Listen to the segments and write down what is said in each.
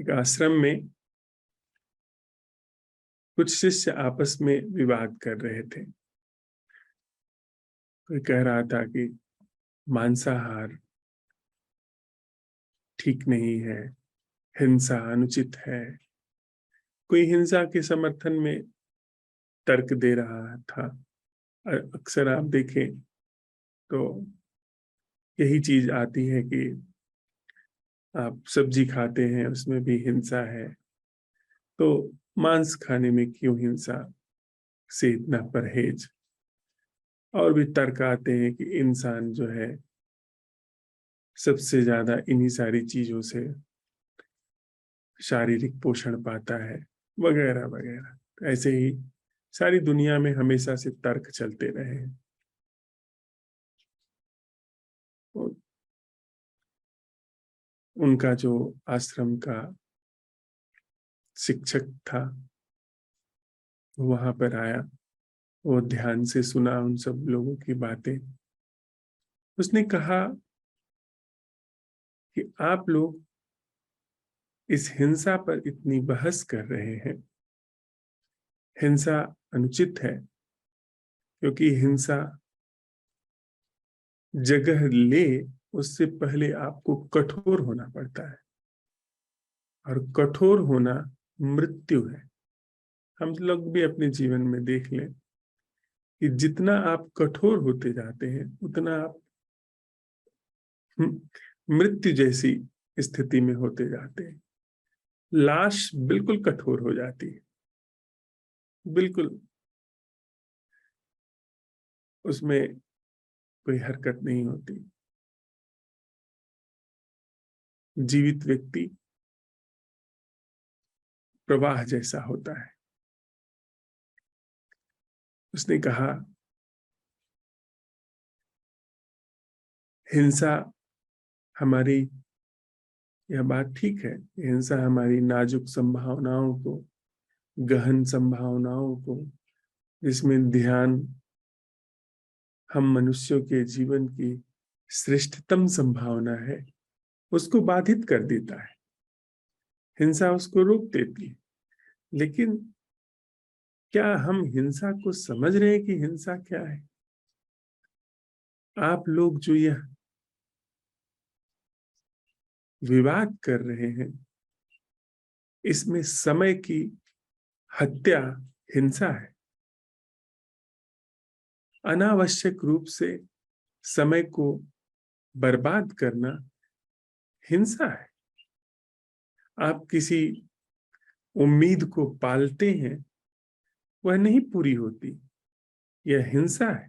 एक आश्रम में कुछ शिष्य आपस में विवाद कर रहे थे। कोई कह रहा था कि मांसाहार ठीक नहीं है, हिंसा अनुचित है। कोई हिंसा के समर्थन में तर्क दे रहा था। अक्सर आप देखें तो यही चीज आती है कि आप सब्जी खाते हैं, उसमें भी हिंसा है, तो मांस खाने में क्यों हिंसा से इतना परहेज। और भी तर्क आते हैं कि इंसान जो है सबसे ज्यादा इन्हीं सारी चीजों से शारीरिक पोषण पाता है, वगैरह वगैरह। ऐसे ही सारी दुनिया में हमेशा से तर्क चलते रहे हैं। और उनका जो आश्रम का शिक्षक था वहां पर आया, वो ध्यान से सुना उन सब लोगों की बातें। उसने कहा कि आप लोग इस हिंसा पर इतनी बहस कर रहे हैं। हिंसा अनुचित है क्योंकि हिंसा जगह ले उससे पहले आपको कठोर होना पड़ता है, और कठोर होना मृत्यु है। हम लोग भी अपने जीवन में देख लें कि जितना आप कठोर होते जाते हैं उतना आप मृत्यु जैसी स्थिति में होते जाते हैं। लाश बिल्कुल कठोर हो जाती है, बिल्कुल उसमें कोई हरकत नहीं होती। जीवित व्यक्ति प्रवाह जैसा होता है। उसने कहा हिंसा हमारी, यह बात ठीक है, हिंसा हमारी नाजुक संभावनाओं को, गहन संभावनाओं को, जिसमें ध्यान हम मनुष्यों के जीवन की श्रेष्ठतम संभावना है, उसको बाधित कर देता है। हिंसा उसको रोक देती है। लेकिन क्या हम हिंसा को समझ रहे हैं कि हिंसा क्या है? आप लोग जो यह विवाद कर रहे हैं, इसमें समय की हत्या हिंसा है। अनावश्यक रूप से समय को बर्बाद करना हिंसा है। आप किसी उम्मीद को पालते हैं, वह नहीं पूरी होती, यह हिंसा है।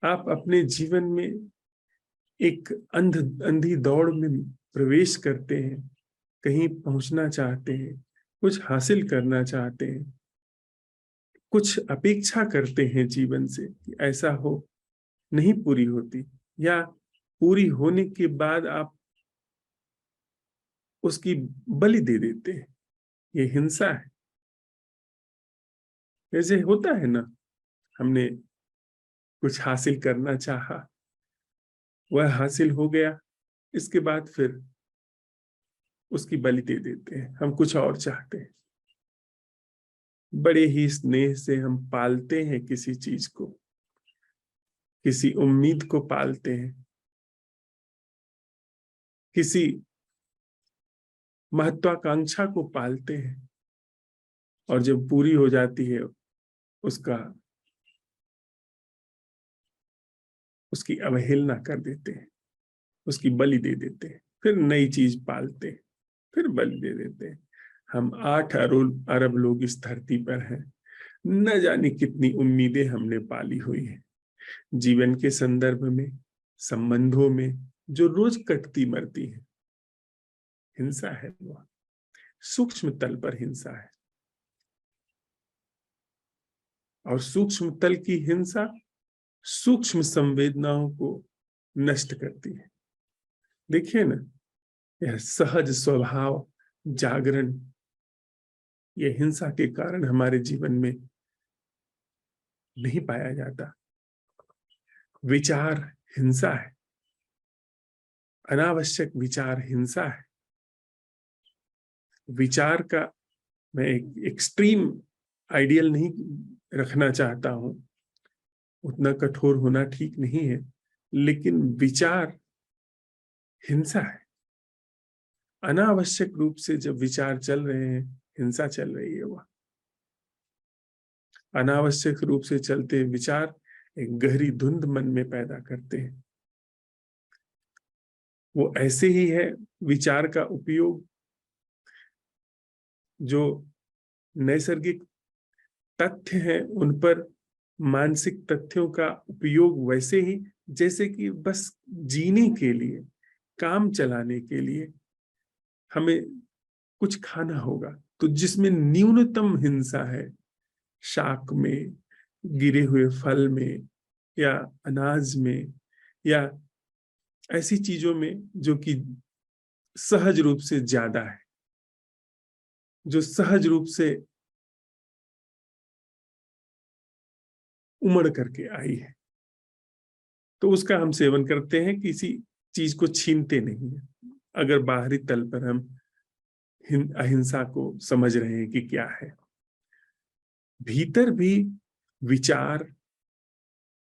आप अपने जीवन में एक अंधी दौड़ में प्रवेश करते हैं, कहीं पहुंचना चाहते हैं, कुछ हासिल करना चाहते हैं, कुछ अपेक्षा करते हैं जीवन से कि ऐसा हो, नहीं पूरी होती, या पूरी होने के बाद आप उसकी बलि दे देते हैं, ये हिंसा है। जैसे होता है ना, हमने कुछ हासिल करना चाहा, वह हासिल हो गया, इसके बाद फिर उसकी बलि दे देते हैं, हम कुछ और चाहते हैं। बड़े ही स्नेह से हम पालते हैं किसी चीज को, किसी उम्मीद को पालते हैं, किसी महत्वाकांक्षा को पालते हैं, और जब पूरी हो जाती है उसका उसकी अवहेलना कर देते हैं, उसकी बलि दे देते हैं, फिर नई चीज पालते हैं, फिर बलि दे देते हैं। हम 8 अरब लोग इस धरती पर हैं। न जाने कितनी उम्मीदें हमने पाली हुई हैं जीवन के संदर्भ में, संबंधों में, जो रोज कटती मरती है। हिंसा है वो, सूक्ष्म तल पर हिंसा है। और सूक्ष्म तल की हिंसा सूक्ष्म संवेदनाओं को नष्ट करती है। देखिए ना, यह सहज स्वभाव जागरण, यह हिंसा के कारण हमारे जीवन में नहीं पाया जाता। विचार हिंसा है, अनावश्यक विचार हिंसा है। विचार का मैं एक एक्सट्रीम आइडियल नहीं रखना चाहता हूं, उतना कठोर होना ठीक नहीं है, लेकिन विचार हिंसा है। अनावश्यक रूप से जब विचार चल रहे हैं, हिंसा चल रही है। वह अनावश्यक रूप से चलते विचार एक गहरी धुंध मन में पैदा करते हैं। वो ऐसे ही है, विचार का उपयोग जो नैसर्गिक तथ्य हैं उन पर मानसिक तथ्यों का उपयोग वैसे ही जैसे कि बस जीने के लिए, काम चलाने के लिए हमें कुछ खाना होगा, तो जिसमें न्यूनतम हिंसा है, शाक में, गिरे हुए फल में, या अनाज में, या ऐसी चीजों में जो कि सहज रूप से ज्यादा है, जो सहज रूप से उमड़ करके आई है, तो उसका हम सेवन करते हैं, किसी चीज को छीनते नहीं है। अगर बाहरी तल पर हम अहिंसा को समझ रहे हैं कि क्या है, भीतर भी विचार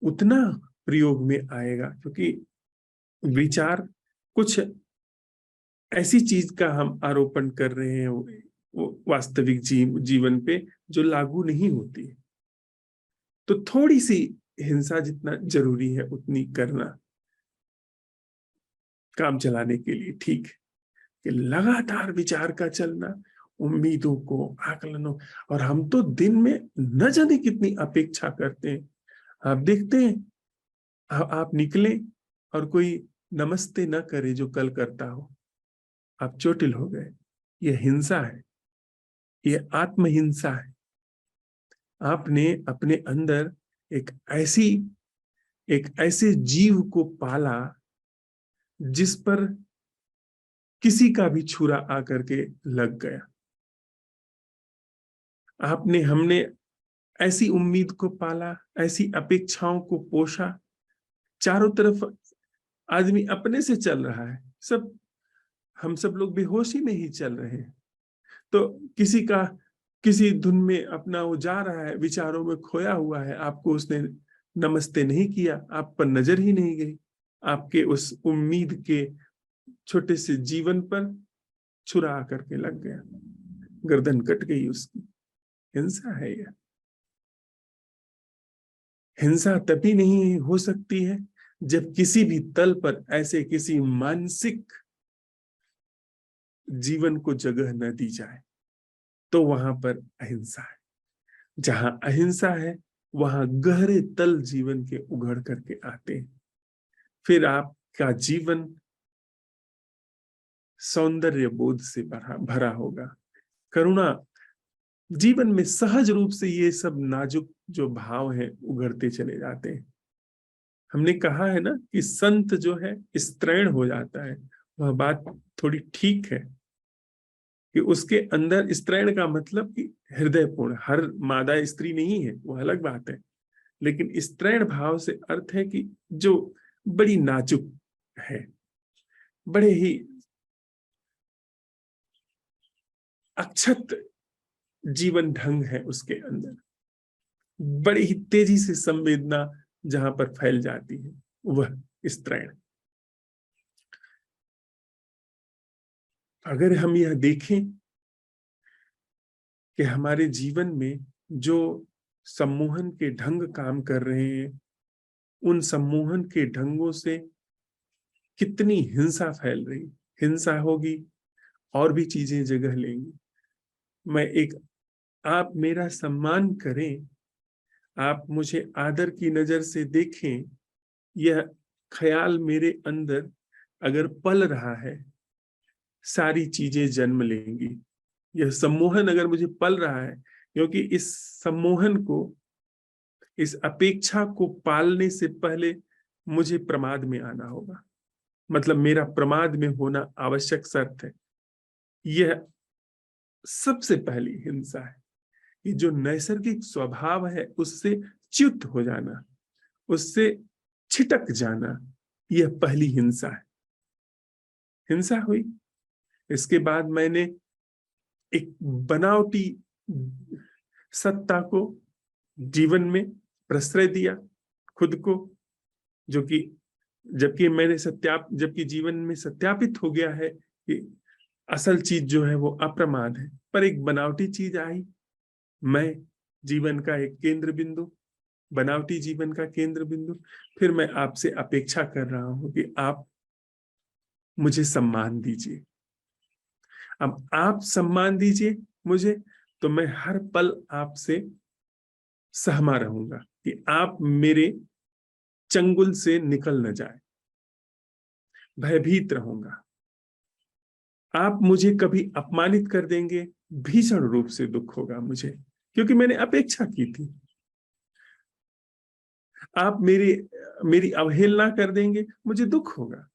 उतना प्रयोग में आएगा, क्योंकि विचार कुछ ऐसी चीज का हम आरोपण कर रहे हैं वो वास्तविक जीवन पे जो लागू नहीं होती है। तो थोड़ी सी हिंसा जितना जरूरी है उतनी करना काम चलाने के लिए ठीक है, कि लगातार विचार का चलना, उम्मीदों को, आकलनों, और हम तो दिन में न जाने कितनी अपेक्षा करते हैं। आप देखते हैं, आप निकले और कोई नमस्ते न करे जो कल करता हो, आप चोटिल हो गए। यह हिंसा है, यह आत्महिंसा है। आपने अपने अंदर एक ऐसे जीव को पाला जिस पर किसी का भी छुरा आकर के लग गया। हमने ऐसी उम्मीद को पाला, ऐसी अपेक्षाओं को पोषा। चारों तरफ आदमी अपने से चल रहा है, हम सब लोग बेहोशी में ही चल रहे हैं। तो किसी धुन में अपना वो जा रहा है, विचारों में खोया हुआ है, आपको उसने नमस्ते नहीं किया, आप पर नजर ही नहीं गई, आपके उस उम्मीद के छोटे से जीवन पर छुरा आकर के लग गया, गर्दन कट गई उसकी। हिंसा है यह। हिंसा तभी नहीं हो सकती है जब किसी भी तल पर ऐसे किसी मानसिक जीवन को जगह न दी जाए, तो वहां पर अहिंसा है। जहां अहिंसा है वहां गहरे तल जीवन के उघड़ करके आते हैं। फिर आपका जीवन सौंदर्य बोध से भरा होगा, करुणा, जीवन में सहज रूप से ये सब नाजुक जो भाव हैं उघड़ते चले जाते हैं। हमने कहा है ना कि संत जो है स्त्रैण हो जाता है, वह बात थोड़ी ठीक है कि उसके अंदर, स्त्रैण का मतलब कि हृदयपूर्ण, हर मादा स्त्री नहीं है, वो अलग बात है, लेकिन स्त्रैण भाव से अर्थ है कि जो बड़ी नाजुक है, बड़े ही अक्षत जीवन ढंग है उसके अंदर, बड़ी ही तेजी से संवेदना जहां पर फैल जाती है, वह स्त्रैण। अगर हम यह देखें कि हमारे जीवन में जो सम्मोहन के ढंग काम कर रहे हैं, उन सम्मोहन के ढंगों से कितनी हिंसा फैल रही, हिंसा होगी और भी चीजें जगह लेंगी। आप मेरा सम्मान करें, आप मुझे आदर की नजर से देखें, यह ख्याल मेरे अंदर अगर पल रहा है, सारी चीजें जन्म लेंगी। यह सम्मोहन अगर मुझे पल रहा है, क्योंकि इस सम्मोहन को, इस अपेक्षा को पालने से पहले मुझे प्रमाद में आना होगा, मतलब मेरा प्रमाद में होना आवश्यक शर्त है। यह सबसे पहली हिंसा है कि जो नैसर्गिक स्वभाव है उससे च्युत हो जाना, उससे छिटक जाना, यह पहली हिंसा है। हिंसा हुई, इसके बाद मैंने एक बनावटी सत्ता को जीवन में प्रश्रय दिया खुद को, जो कि जबकि जीवन में सत्यापित हो गया है कि असल चीज जो है वो अप्रमाद है, पर एक बनावटी चीज आई। मैं जीवन का एक केंद्र बिंदु, बनावटी जीवन का केंद्र बिंदु। फिर मैं आपसे अपेक्षा कर रहा हूं कि आप मुझे सम्मान दीजिए। अब आप सम्मान दीजिए मुझे, तो मैं हर पल आपसे सहमा रहूंगा कि आप मेरे चंगुल से निकल न जाए, भयभीत रहूंगा। आप मुझे कभी अपमानित कर देंगे, भीषण रूप से दुख होगा मुझे, क्योंकि मैंने अपेक्षा की थी। आप मेरी अवहेलना कर देंगे, मुझे दुख होगा।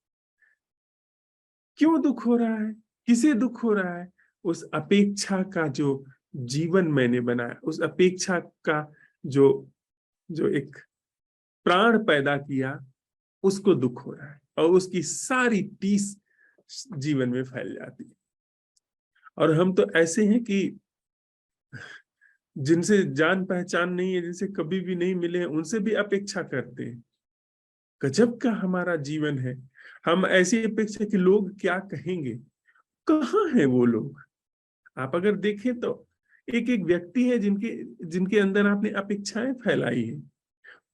क्यों दुख हो रहा है, किसे दुख हो रहा है? उस अपेक्षा का जो जीवन मैंने बनाया, उस अपेक्षा का जो जो एक प्राण पैदा किया, उसको दुख हो रहा है, और उसकी सारी टीस जीवन में फैल जाती है। और हम तो ऐसे हैं कि जिनसे जान पहचान नहीं है, जिनसे कभी भी नहीं मिले हैं, उनसे भी अपेक्षा करते हैं। गजब का हमारा जीवन है। हम ऐसी अपेक्षा कि लोग क्या कहेंगे। कहाँ है वो लोग? आप अगर देखें तो एक एक व्यक्ति है जिनके जिनके अंदर आपने अपेक्षाएं फैलाई है,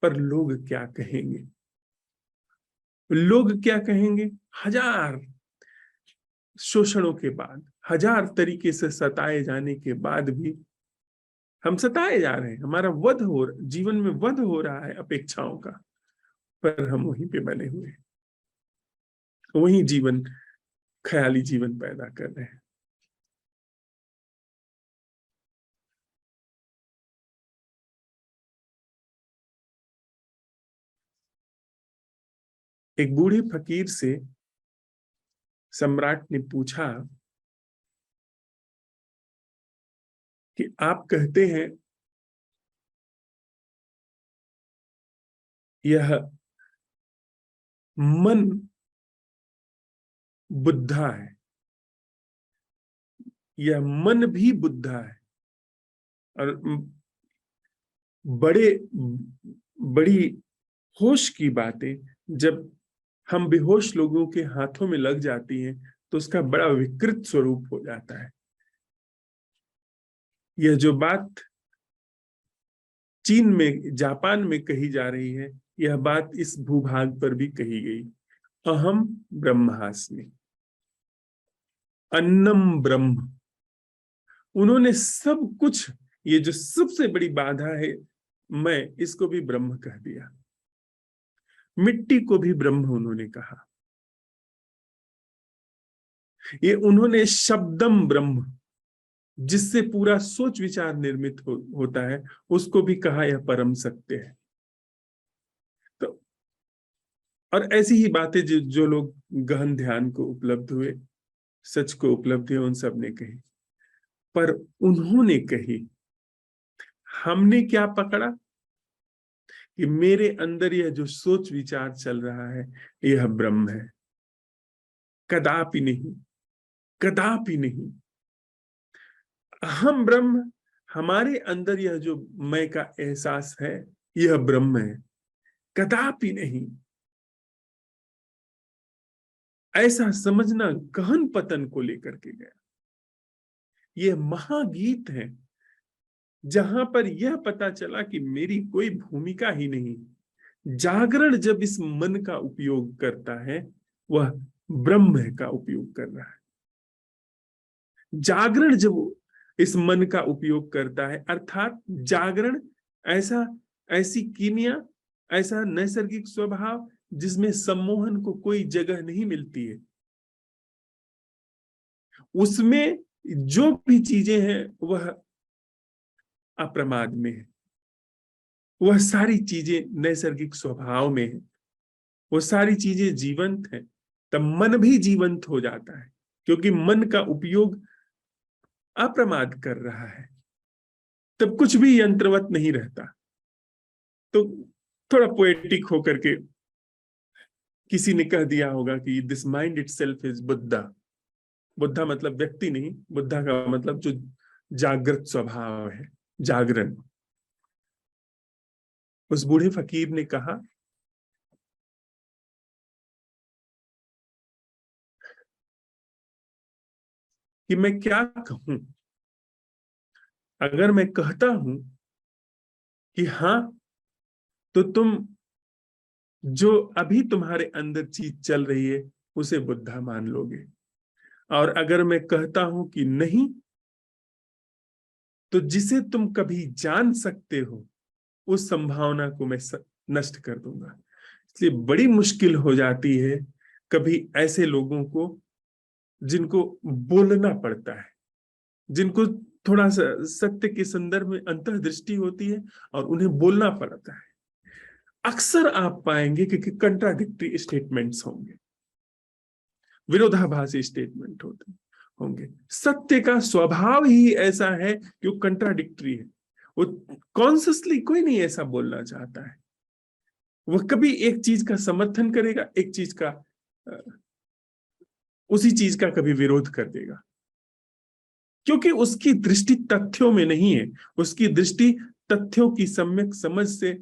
पर लोग क्या कहेंगे? लोग क्या कहेंगे? हजार शोषणों के बाद, हजार तरीके से सताए जाने के बाद भी हम सताए जा रहे हैं। हमारा जीवन में वध हो रहा है अपेक्षाओं का, पर हम वहीं पे बने हुए हैं, वहीं जीवन, ख्याली जीवन पैदा कर रहे हैं। एक बूढ़े फकीर से सम्राट ने पूछा कि आप कहते हैं यह मन बुद्धा है, यह मन भी बुद्धा है, और बड़े बड़ी होश की बातें जब हम बेहोश लोगों के हाथों में लग जाती हैं तो उसका बड़ा विकृत स्वरूप हो जाता है। यह जो बात चीन में, जापान में कही जा रही है, यह बात इस भूभाग पर भी कही गई। अहम ब्रह्मास्मि, अन्नम ब्रह्म। उन्होंने सब कुछ, ये जो सबसे बड़ी बाधा है, मैं इसको भी ब्रह्म कह दिया। मिट्टी को भी ब्रह्म उन्होंने कहा। ये उन्होंने शब्दम ब्रह्म, जिससे पूरा सोच विचार निर्मित होता है, उसको भी कहा यह परम सत्य है। तो और ऐसी ही बातें जो लोग गहन ध्यान को उपलब्ध हुए, सच को उपलब्ध हुए, उन सब ने कही। पर उन्होंने कही, हमने क्या पकड़ा कि मेरे अंदर यह जो सोच विचार चल रहा है, यह ब्रह्म है। कदापि नहीं, कदापि नहीं। हम ब्रह्म, हमारे अंदर यह जो मैं का एहसास है, यह ब्रह्म है, कदापि नहीं। ऐसा समझना गहन पतन को लेकर के गया। यह महागीत है जहां पर यह पता चला कि मेरी कोई भूमिका ही नहीं। जागरण जब इस मन का उपयोग करता है, वह ब्रह्म का उपयोग कर रहा है। जागरण जब इस मन का उपयोग करता है, अर्थात जागरण ऐसा ऐसी कीमिया, ऐसा नैसर्गिक स्वभाव जिसमें सम्मोहन को कोई जगह नहीं मिलती है, उसमें जो भी चीजें हैं वह अप्रमाद में है। वह सारी चीजें नैसर्गिक स्वभाव में है, वो सारी चीजें जीवंत हैं। तब मन भी जीवंत हो जाता है, क्योंकि मन का उपयोग अप्रमाद कर रहा है। तब कुछ भी यंत्रवत नहीं रहता। तो थोड़ा पोएटिक होकर के किसी ने कह दिया होगा कि this mind itself is Buddha. Buddha मतलब व्यक्ति नहीं, बुद्धा का मतलब जो जागृत स्वभाव है, जागरण। उस बूढ़े फकीर ने कहा कि मैं क्या कहूं, अगर मैं कहता हूं कि हाँ, तो तुम जो अभी तुम्हारे अंदर चीज चल रही है उसे बुद्धा मान लोगे, और अगर मैं कहता हूं कि नहीं, तो जिसे तुम कभी जान सकते हो उस संभावना को मैं नष्ट कर दूंगा। इसलिए बड़ी मुश्किल हो जाती है कभी ऐसे लोगों को जिनको बोलना पड़ता है, जिनको थोड़ा सा सत्य के संदर्भ में अंतर्दृष्टि होती है और उन्हें बोलना पड़ता है। अक्सर आप पाएंगे कि कंट्राडिक्टरी स्टेटमेंट्स होंगे, विरोधाभासी स्टेटमेंट होंगे। सत्य का स्वभाव ही ऐसा है कि वो कंट्राडिक्टरी है। वो कॉन्शियसली कोई नहीं ऐसा बोलना चाहता है। वह कभी एक चीज का समर्थन करेगा, एक चीज का उसी चीज का कभी विरोध कर देगा, क्योंकि उसकी दृष्टि तथ्यों में नहीं है, उसकी दृष्टि तथ्यों की सम्यक समझ से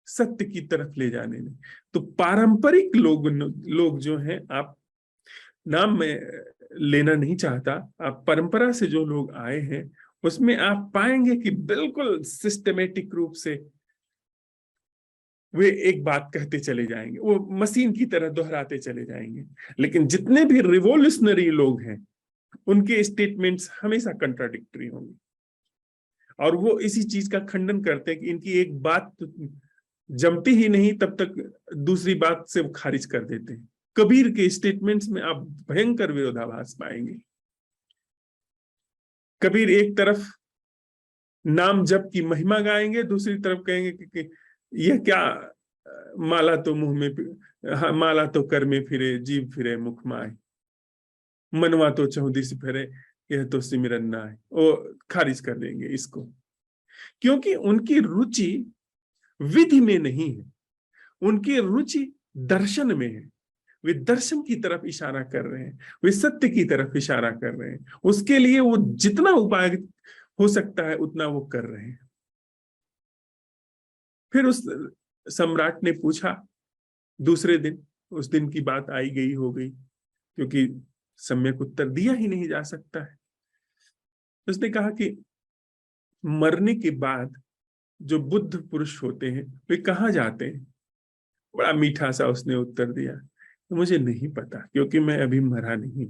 सत्य की तरफ ले जाने में। तो पारंपरिक लोग जो हैं, आप नाम में लेना नहीं चाहता, आप परंपरा से जो लोग आए हैं उसमें आप पाएंगे कि बिल्कुल सिस्टमेटिक रूप से वे एक बात कहते चले जाएंगे, वो मशीन की तरह दोहराते चले जाएंगे। लेकिन जितने भी रिवोल्यूशनरी लोग हैं उनके स्टेटमेंट्स हमेशा कंट्राडिक्टरी होंगे, और वो इसी चीज का खंडन करते हैं कि इनकी एक बात तो जमती ही नहीं, तब तक दूसरी बात से वो खारिज कर देते हैं। कबीर के स्टेटमेंट्स में आप भयंकर विरोधाभास पाएंगे। कबीर एक तरफ नाम जप की महिमा गाएंगे, दूसरी तरफ कहेंगे कि यह क्या, माला तो मुंह में, हाँ, माला तो कर में फिरे, जीव फिरे मुख माए, मनवा तो चौदिस फिरे, यह तो सिमरन ना है। वो खारिज कर देंगे इसको, क्योंकि उनकी रुचि विधि में नहीं है, उनकी रुचि दर्शन में है। वे दर्शन की तरफ इशारा कर रहे हैं, वे सत्य की तरफ इशारा कर रहे हैं। उसके लिए वो जितना उपाय हो सकता है उतना वो कर रहे हैं। फिर उस सम्राट ने पूछा दूसरे दिन, उस दिन की बात आई गई हो गई, क्योंकि सम्यक उत्तर दिया ही नहीं जा सकता है। उसने कहा कि मरने के बाद जो बुद्ध पुरुष होते हैं वे कहाँ जाते हैं? बड़ा मीठा सा उसने उत्तर दिया, तो मुझे नहीं पता, क्योंकि मैं अभी मरा नहीं।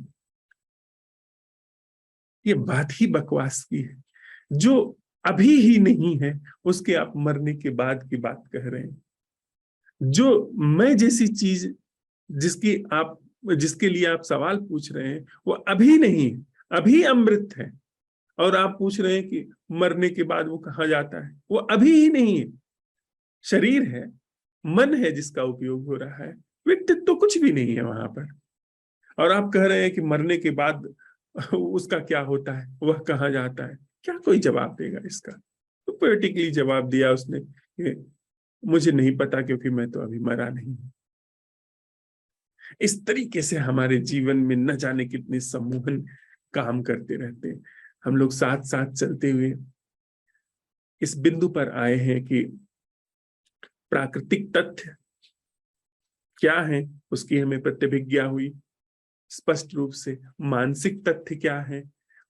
ये बात ही बकवास की है। जो अभी ही नहीं है उसके आप मरने के बाद की बात कह रहे हैं। जो मैं जैसी चीज जिसके लिए आप सवाल पूछ रहे हैं वो अभी नहीं है, अभी अमृत है, और आप पूछ रहे हैं कि मरने के बाद वो कहाँ जाता है? वो अभी ही नहीं है। शरीर है, मन है जिसका उपयोग हो रहा है, व्यक्तित्व तो कुछ भी नहीं है वहां पर। और आप कह रहे हैं कि मरने के बाद उसका क्या होता है, वह कहाँ जाता है? क्या कोई जवाब देगा इसका? तो पोएटिकली जवाब दिया उसने कि मुझे नहीं पता, क्योंकि मैं तो अभी मरा नहीं हूं। इस तरीके से हमारे जीवन में न जाने कितने सम्मोहन काम करते रहते हैं। हम लोग साथ साथ चलते हुए इस बिंदु पर आए हैं कि प्राकृतिक तथ्य क्या है उसकी हमें प्रतिभिज्ञा हुई स्पष्ट रूप से। मानसिक तथ्य क्या है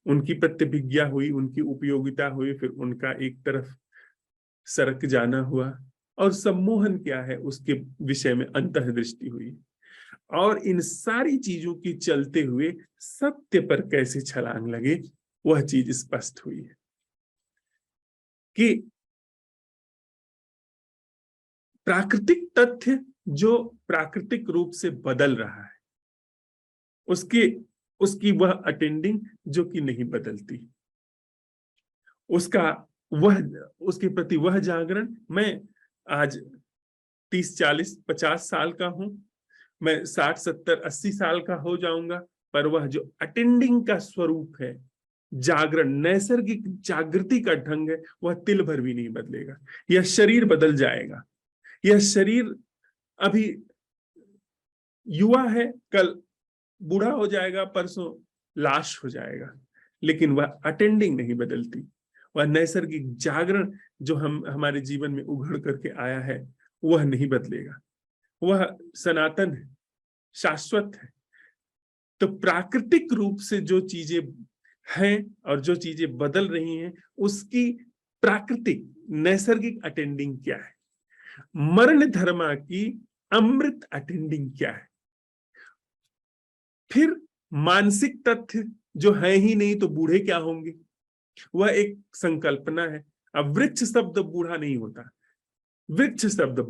उनकी प्रतिभिज्ञा हुई, उनकी उपयोगिता हुई, फिर उनका एक तरफ सरक जाना हुआ। और सम्मोहन क्या है उसके विषय में अंतर्दृष्टि हुई। और इन सारी चीजों की चलते हुए सत्य पर कैसे छलांग लगे वह चीज स्पष्ट हुई है कि प्राकृतिक तथ्य जो प्राकृतिक रूप से बदल रहा है, उसकी वह अटेंडिंग जो कि नहीं बदलती, उसका वह उसके प्रति वह जागरण। मैं आज 30 40 50 साल का हूं, मैं 60 70 80 साल का हो जाऊंगा, पर वह जो अटेंडिंग का स्वरूप है, जागरण, नैसर्गिक जागृति का ढंग है, वह तिल भर भी नहीं बदलेगा। यह शरीर बदल जाएगा, यह शरीर अभी युवा है, कल बूढ़ा हो जाएगा, परसों लाश हो जाएगा, लेकिन वह अटेंडिंग नहीं बदलती। वह नैसर्गिक जागरण जो हमारे जीवन में उभर करके आया है वह नहीं बदलेगा, वह सनातन है, शाश्वत है। तो प्राकृतिक रूप से जो चीजें हैं और जो चीजें बदल रही हैं उसकी प्राकृतिक नैसर्गिक अटेंडिंग क्या है, मरण धर्मा की अमृत अटेंडिंग क्या है। फिर मानसिक तथ्य जो है ही नहीं तो बूढ़े क्या होंगे, वह एक संकल्पना है। अब वृक्ष शब्द बूढ़ा नहीं होता, वृक्ष शब्द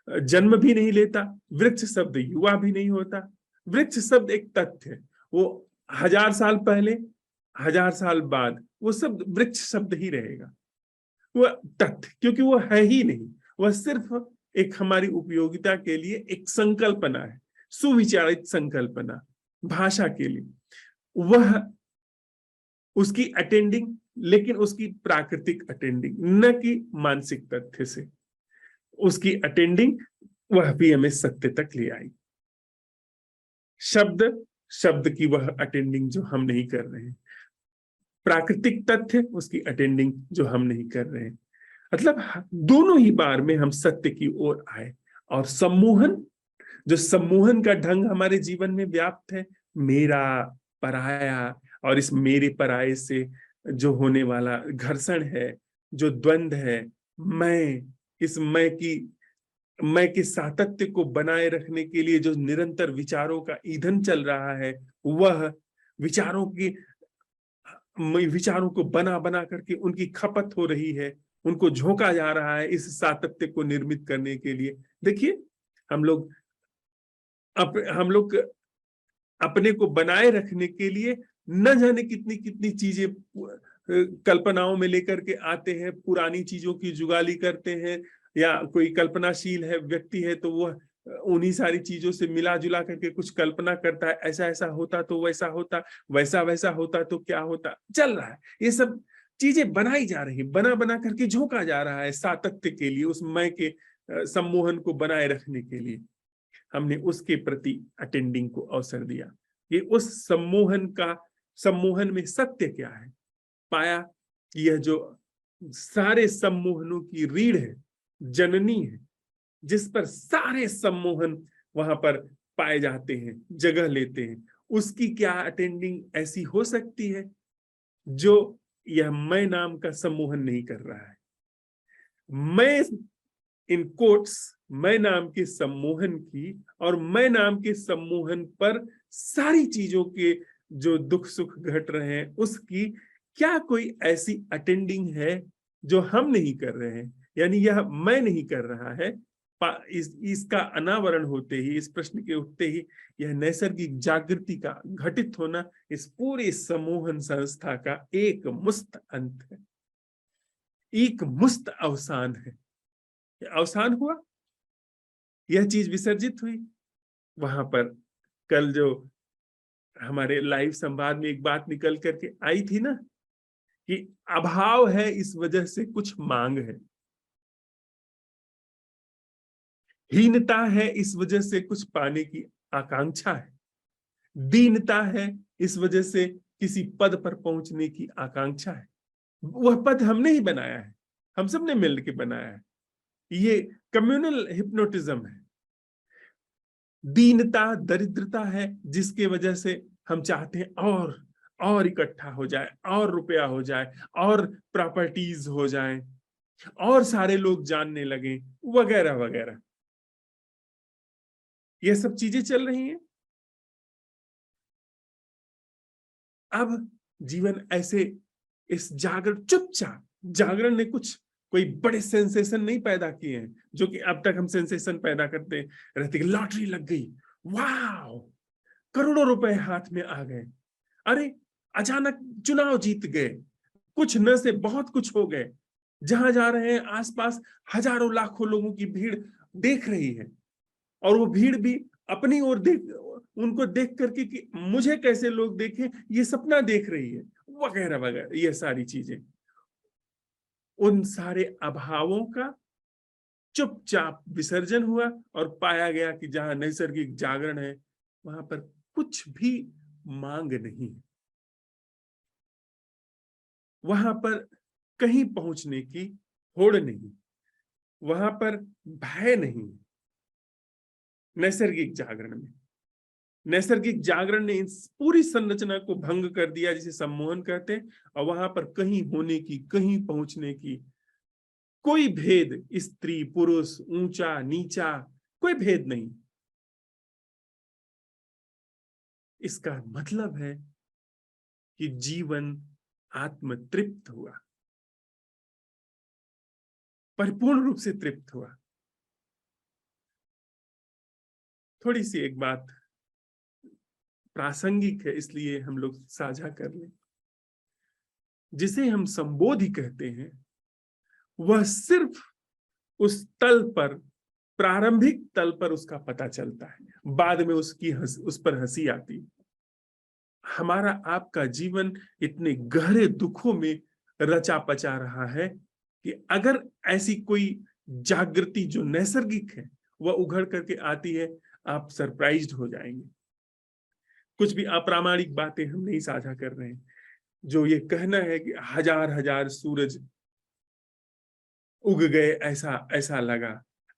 जन्म भी नहीं लेता, वृक्ष शब्द युवा भी नहीं होता। वृक्ष शब्द एक तथ्य है, वो 1000 साल पहले 1000 साल बाद वो शब्द वृक्ष शब्द ही रहेगा, वह तथ्य, क्योंकि वो है ही नहीं, वह सिर्फ एक हमारी उपयोगिता के लिए एक संकल्पना है, सुविचारित संकल्पना भाषा के लिए। वह उसकी अटेंडिंग, लेकिन उसकी प्राकृतिक अटेंडिंग, न कि मानसिक तथ्य से उसकी अटेंडिंग, वह भी हमें सत्य तक ले आई। शब्द शब्द की वह अटेंडिंग जो हम नहीं कर रहे हैं, प्राकृतिक तथ्य उसकी अटेंडिंग जो हम नहीं कर रहे हैं। मतलब दोनों ही बार में हम सत्य की ओर आए। और सम्मोहन, जो सम्मोहन का ढंग हमारे जीवन में व्याप्त है, मेरा पराया, और इस मेरे पराये से जो होने वाला घर्षण है, जो द्वंद्व है, इस मैं के सातत्य को बनाए रखने के लिए जो निरंतर विचारों का ईंधन चल रहा है, वह विचारों को बना बना करके उनकी खपत हो रही है, उनको झोंका जा रहा है इस सातत्य को निर्मित करने के लिए। देखिए, हम लोग अपने को बनाए रखने के लिए न जाने कितनी कितनी चीजें कल्पनाओं में लेकर के आते हैं, पुरानी चीजों की जुगाली करते हैं, या कोई कल्पनाशील है व्यक्ति है तो वह उन्हीं सारी चीजों से मिला जुला करके कुछ कल्पना करता है, ऐसा ऐसा होता तो वैसा होता, वैसा वैसा होता तो क्या होता, चल रहा है। ये सब चीजें बनाई जा रही, बना बना करके झोंका जा रहा है सातत्य के लिए, उस मैं के सम्मोहन को बनाए रखने के लिए। हमने उसके प्रति अटेंडिंग को अवसर दिया। ये उस सम्मोहन में सत्य क्या है पाया। यह जो सारे सम्मोहनों की रीढ़ है, जननी है, जिस पर सारे सम्मोहन वहां पर पाए जाते हैं, जगह लेते हैं, उसकी क्या अटेंडिंग ऐसी हो सकती है जो यह मैं नाम का सम्मोहन नहीं कर रहा है। मैं इन कोट्स मैं नाम के सम्मोहन की, और मैं नाम के सम्मोहन पर सारी चीजों के जो दुख सुख घट रहे हैं उसकी क्या कोई ऐसी अटेंडिंग है जो हम नहीं कर रहे हैं। यानी यह मैं नहीं कर रहा है, इसका अनावरण होते ही, इस प्रश्न के उठते ही यह नैसर्गिक जागृति का घटित होना इस पूरे सम्मोहन संस्था का एक मुस्त अंत है, एक मुस्त अवसान है। अवसान हुआ, यह चीज विसर्जित हुई। वहां पर कल जो हमारे लाइव संवाद में एक बात निकल करके आई थी ना, कि अभाव है इस वजह से कुछ मांग है, हीनता है इस वजह से कुछ पाने की आकांक्षा है, दीनता है इस वजह से किसी पद पर पहुंचने की आकांक्षा है। वह पद हमने ही बनाया है, हम सब ने मिल के बनाया है। ये कम्युनल हिप्नोटिज्म है। दीनता, दरिद्रता है जिसके वजह से हम चाहते हैं और इकट्ठा हो जाए, और रुपया हो जाए, और प्रॉपर्टीज हो जाए, और सारे लोग जानने लगे, वगैरह वगैरह। ये सब चीजें चल रही हैं। अब जीवन ऐसे इस चुपचाप जागरण ने कुछ कोई बड़े सेंसेशन नहीं पैदा किए हैं, जो कि अब तक हम सेंसेशन पैदा करते रहते। लॉटरी लग गई, वाह, करोड़ों रुपए हाथ में आ गए, अरे अचानक चुनाव जीत गए, कुछ न से बहुत कुछ हो गए, जहां जा रहे हैं आसपास हजारों लाखों लोगों की भीड़ देख रही है, और वो भीड़ भी अपनी ओर उनको देख करके कि मुझे कैसे लोग देखें, ये सपना देख रही है, वगैरह वगैरह। ये सारी चीजें, उन सारे अभावों का चुपचाप विसर्जन हुआ, और पाया गया कि जहां नैसर्गिक जागरण है वहां पर कुछ भी मांग नहीं, वहां पर कहीं पहुंचने की होड़ नहीं, वहां पर भय नहीं। नैसर्गिक जागरण में, नैसर्गिक जागरण ने इस पूरी संरचना को भंग कर दिया, जिसे सम्मोहन कहते हैं, और वहां पर कहीं होने की, कहीं पहुंचने की कोई भेद, स्त्री पुरुष, ऊंचा नीचा, कोई भेद नहीं। इसका मतलब है कि जीवन आत्म तृप्त हुआ, परिपूर्ण रूप से तृप्त हुआ। थोड़ी सी एक बात प्रासंगिक है, इसलिए हम लोग साझा कर लें। जिसे हम संबोधि कहते हैं, वह सिर्फ उस तल पर, प्रारंभिक तल पर उसका पता चलता है, बाद में उस पर हंसी आती। हमारा आपका जीवन इतने गहरे दुखों में रचा पचा रहा है कि अगर ऐसी कोई जागृति जो नैसर्गिक है वह उघड़ करके आती है, आप सरप्राइज्ड हो जाएंगे। कुछ भी अप्रामाणिक बातें हम नहीं साझा कर रहे हैं। जो ये कहना है कि हजार हजार सूरज उग गए,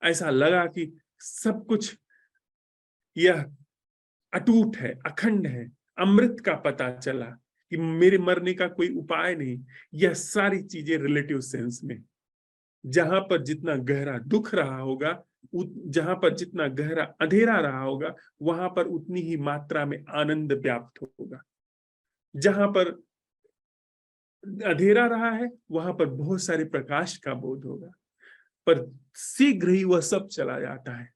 ऐसा लगा कि सब कुछ यह अटूट है, अखंड है, अमृत का पता चला कि मेरे मरने का कोई उपाय नहीं। यह सारी चीजें रिलेटिव सेंस में, जहां पर जितना गहरा दुख रहा होगा, जहां पर जितना गहरा अंधेरा रहा होगा, वहां पर उतनी ही मात्रा में आनंद व्याप्त होगा। जहां पर अंधेरा रहा है, वहां पर बहुत सारे प्रकाश का बोध होगा, पर शीघ्र ही वह सब चला जाता है।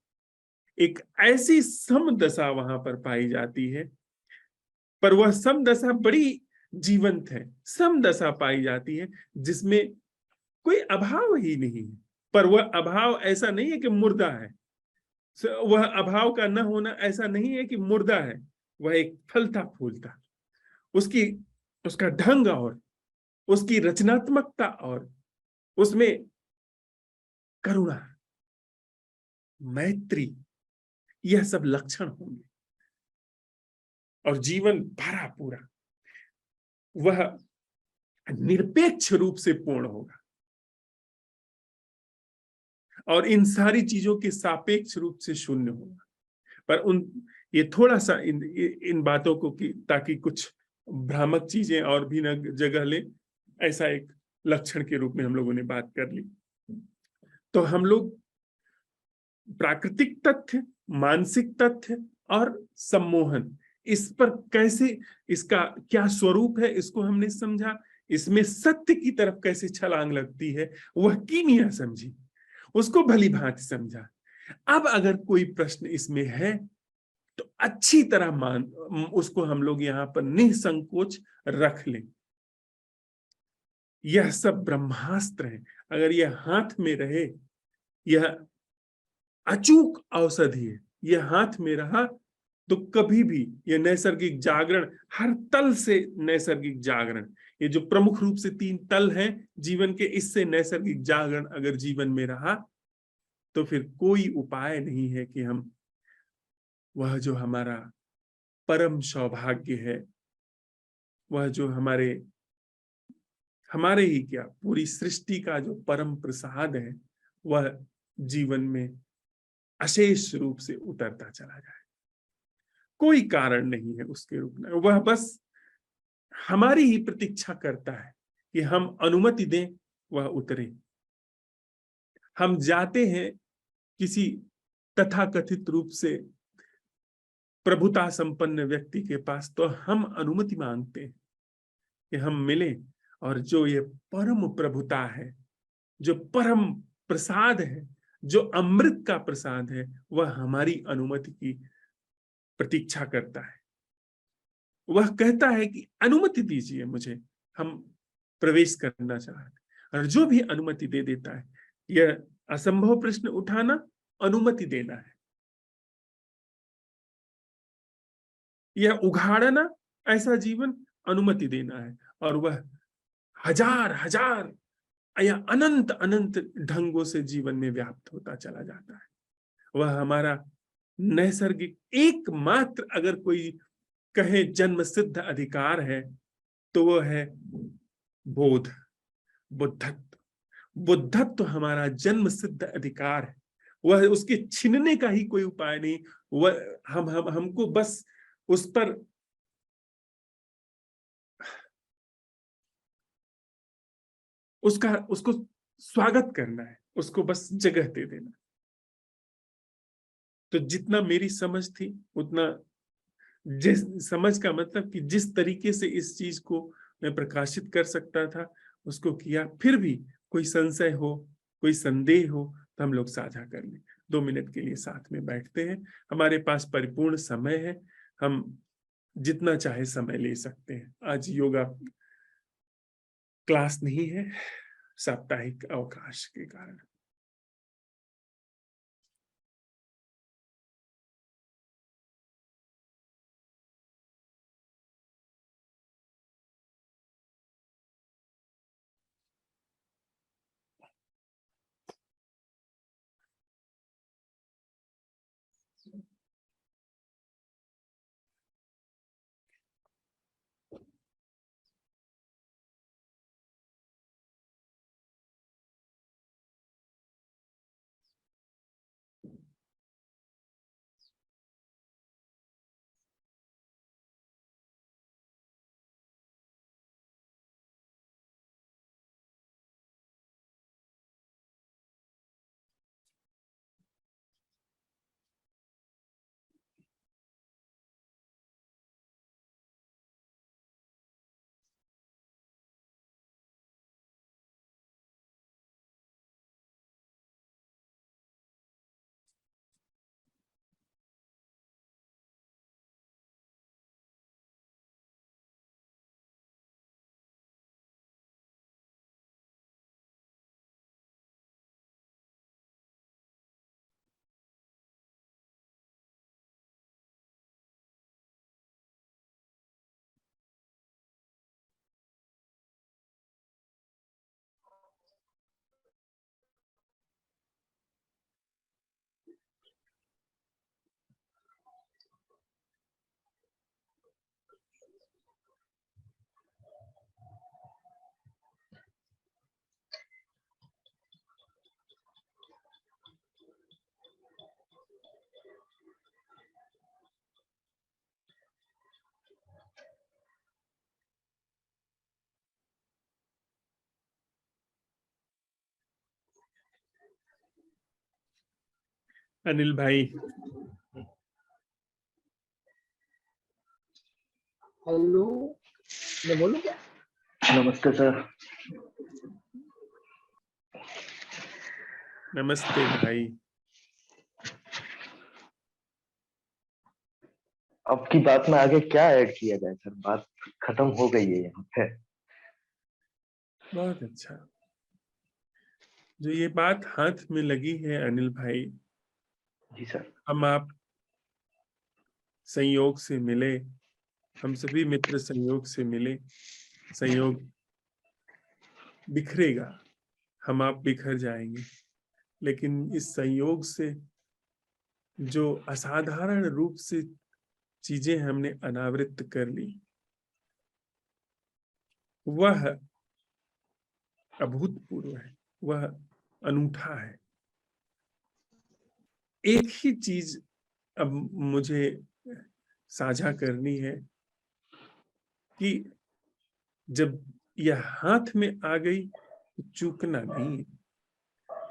एक ऐसी समदशा वहां पर पाई जाती है, पर वह समदशा बड़ी जीवंत है। समदशा पाई जाती है जिसमें कोई अभाव ही नहीं है, पर वह अभाव ऐसा नहीं है कि मुर्दा है। वह अभाव का न होना ऐसा नहीं है कि मुर्दा है। वह एक फलता फूलता, उसकी उसका ढंग और उसकी रचनात्मकता और उसमें करुणा, मैत्री, यह सब लक्षण होंगे, और जीवन भरा पूरा वह निरपेक्ष रूप से पूर्ण होगा, और इन सारी चीजों के सापेक्ष रूप से शून्य होगा। पर ये थोड़ा सा इन बातों को कि ताकि कुछ भ्रामक चीजें और भी न जगह ले, ऐसा एक लक्षण के रूप में हम लोगों ने बात कर ली। तो हम लोग प्राकृतिक तथ्य, मानसिक तथ्य और सम्मोहन, इस पर कैसे, इसका क्या स्वरूप है, इसको हमने समझा। इसमें सत्य की तरफ कैसे छलांग लगती है, वह कीमिया समझी, उसको भली भांति समझा। अब अगर कोई प्रश्न इसमें है तो अच्छी तरह उसको हम लोग यहाँ पर निसंकोच रख लें। यह सब ब्रह्मास्त्र है, अगर यह हाथ में रहे, यह अचूक औषधि है, यह हाथ में रहा तो कभी भी यह नैसर्गिक जागरण, हर तल से नैसर्गिक जागरण, ये जो प्रमुख रूप से 3 तल हैं जीवन के, इससे नैसर्गिक जागरण अगर जीवन में रहा तो फिर कोई उपाय नहीं है कि हम वह जो हमारा परम सौभाग्य है, वह जो हमारे ही क्या, पूरी सृष्टि का जो परम प्रसाद है, वह जीवन में अशेष रूप से उतरता चला जाए। कोई कारण नहीं है उसके रुकने, वह बस हमारी ही प्रतीक्षा करता है कि हम अनुमति दें, वह उतरे। हम जाते हैं किसी तथाकथित रूप से प्रभुता संपन्न व्यक्ति के पास, तो हम अनुमति मांगते हैं कि हम मिलें, और जो ये परम प्रभुता है, जो परम प्रसाद है, जो अमृत का प्रसाद है, वह हमारी अनुमति की प्रतीक्षा करता है। वह कहता है कि अनुमति दीजिए मुझे, हम प्रवेश करना चाहते हैं। और जो भी अनुमति दे देता है, यह असंभव प्रश्न उठाना, अनुमति देना है। यह उघाड़ना, ऐसा जीवन, अनुमति देना है। और वह हजार हजार या अनंत अनंत ढंगों से जीवन में व्याप्त होता चला जाता है। वह हमारा नैसर्गिक एकमात्र, अगर कोई कहें जन्म सिद्ध अधिकार है तो वो है बोध, बुद्धत्व। बुद्धत्व हमारा जन्म सिद्ध अधिकार है, वह उसके छीनने का ही कोई उपाय नहीं। वह हमको बस उस पर उसको स्वागत करना है, उसको बस जगह दे देना। तो जितना मेरी समझ थी उतना, जिस समझ का मतलब कि जिस तरीके से इस चीज को मैं प्रकाशित कर सकता था उसको किया। फिर भी कोई संशय हो, कोई संदेह हो तो हम लोग साझा कर लें। 2 मिनट के लिए साथ में बैठते हैं, हमारे पास परिपूर्ण समय है, हम जितना चाहे समय ले सकते हैं। आज योगा क्लास नहीं है, साप्ताहिक अवकाश के कारण। अनिल भाई, हेलो, मैं बोलूं क्या? नमस्ते सर। नमस्ते भाई। अब की बात में आगे क्या ऐड किया जाए सर? बात खत्म हो गई है यहाँ पे। बहुत अच्छा। जो ये बात हाथ में लगी है अनिल भाई, जी सर। हम आप संयोग से मिले, हम सभी मित्र संयोग से मिले। संयोग बिखरेगा, हम आप बिखर जाएंगे, लेकिन इस संयोग से जो असाधारण रूप से चीजें हमने अनावृत कर ली, वह अभूतपूर्व है, वह अनूठा है। एक ही चीज अब मुझे साझा करनी है कि जब यह हाथ में आ गई तो चूकना नहीं,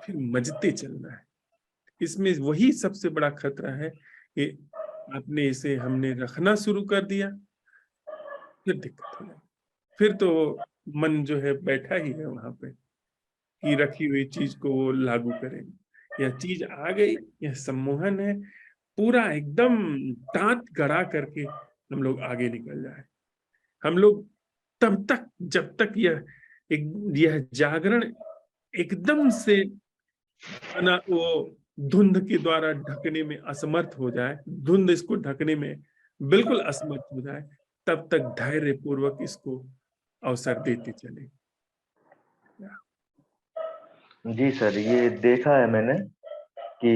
फिर मजते चलना है। इसमें वही सबसे बड़ा खतरा है कि आपने इसे, हमने रखना शुरू कर दिया, फिर दिक्कत हो जाए। फिर तो मन जो है बैठा ही है वहां पे कि रखी हुई चीज को वो लागू करेंगे। यह चीज आ गई, यह सम्मोहन है, पूरा एकदम दांत गड़ा करके हम लोग आगे निकल जाए। हम लोग तब तक, जब तक यह जागरण एकदम से वो धुंध के द्वारा ढकने में असमर्थ हो जाए, धुंध इसको ढकने में बिल्कुल असमर्थ हो जाए, तब तक धैर्य पूर्वक इसको अवसर देते चले। जी सर, ये देखा है मैंने कि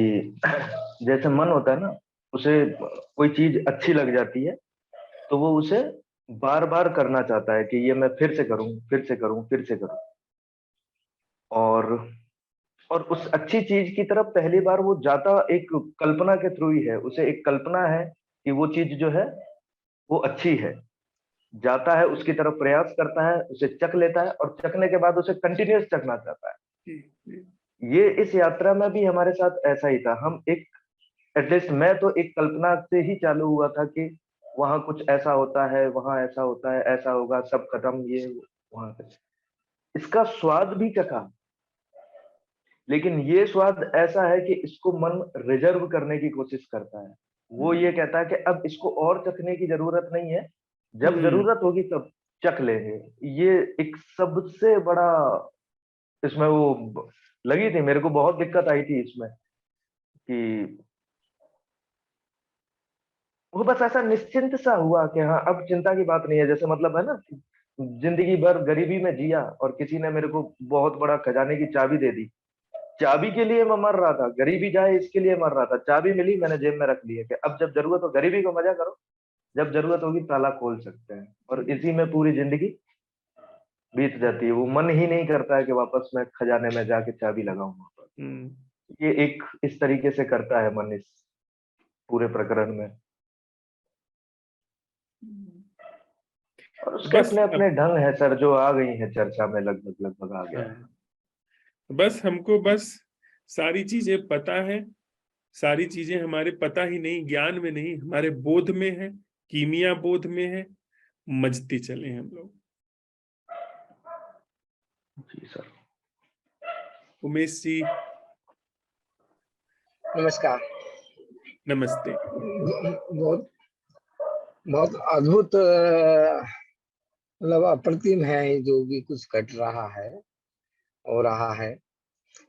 जैसे मन होता है ना, उसे कोई चीज अच्छी लग जाती है तो वो उसे बार बार करना चाहता है कि ये मैं फिर से करूं, फिर से करूं, फिर से करूं। और और उस अच्छी चीज की तरफ पहली बार वो जाता एक कल्पना के थ्रू ही है। उसे एक कल्पना है कि वो चीज जो है वो अच्छी है। जाता है, उसकी तरफ प्रयास करता है, उसे चख लेता है, और चखने के बाद उसे कंटिन्यूस चखना चाहता है। जी, जी। ये इस यात्रा में भी हमारे साथ ऐसा ही था। हम एक, एटलीस्ट मैं तो एक कल्पना से ही चालू हुआ था कि वहां कुछ ऐसा होता है, वहां ऐसा होता है, ऐसा होगा, सब खत्म, ये वहां पे। इसका स्वाद भी चखा, लेकिन ये स्वाद ऐसा है कि इसको मन रिजर्व करने की कोशिश करता है। वो ये कहता है कि अब इसको और चखने की जरूरत नहीं है, जब हम्म। जरूरत होगी तब चख लेंगे। ये एक सबसे बड़ा इसमें वो लगी थी, मेरे को बहुत दिक्कत आई थी इसमें कि वो बस ऐसा निश्चिंत सा हुआ कि हाँ अब चिंता की बात नहीं है। जैसे मतलब है ना, जिंदगी भर गरीबी में जिया और किसी ने मेरे को बहुत बड़ा खजाने की चाबी दे दी। चाबी के लिए मैं मर रहा था, गरीबी जाए इसके लिए मर रहा था। चाबी मिली, मैंने जेब में रख ली है कि अब जब जरूरत हो गरीबी को मजा करो, जब जरूरत होगी ताला खोल सकते हैं। और इसी में पूरी जिंदगी बीत जाती है। वो मन ही नहीं करता है कि वापस मैं खजाने में जाके चाबी लगाऊं वहां पर। हम्म। ये एक इस तरीके से करता है मन इस पूरे प्रकरण में। और उसके बस अपने अब, अपने ढंग है सर, जो आ गई है चर्चा में, लगभग लगभग आ गया है। हाँ, बस हमको बस सारी चीजें पता है। सारी चीजें हमारे पता ही नहीं, ज्ञान में नहीं, हमारे बोध में है, कीमिया बोध में है। मजते चले हम लोग। जी सर। उमेश जी, नमस्कार। नमस्ते। बहुत बहुत अद्भुत, मतलब अप्रतिम है ये जो भी कुछ घट रहा है, हो रहा है।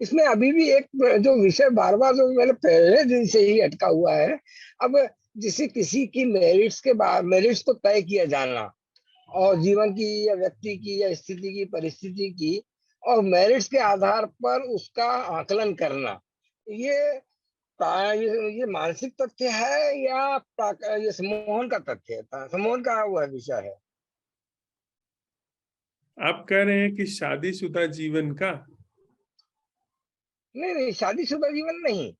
इसमें अभी भी एक जो विषय बार बार जो मैंने पहले दिन से ही अटका हुआ है। अब जैसे किसी की मेरिट्स के बाद मेरिट्स को तय किया जाना, और जीवन की या व्यक्ति की या स्थिति की परिस्थिति की, और मेरिट्स के आधार पर उसका आकलन करना, ये ये मानसिक तथ्य है या ये सम्मोहन का तथ्य है, सम्मोहन का वह विषय है। आप कह रहे हैं कि शादीशुदा जीवन का? नहीं नहीं, शादीशुदा जीवन नहीं।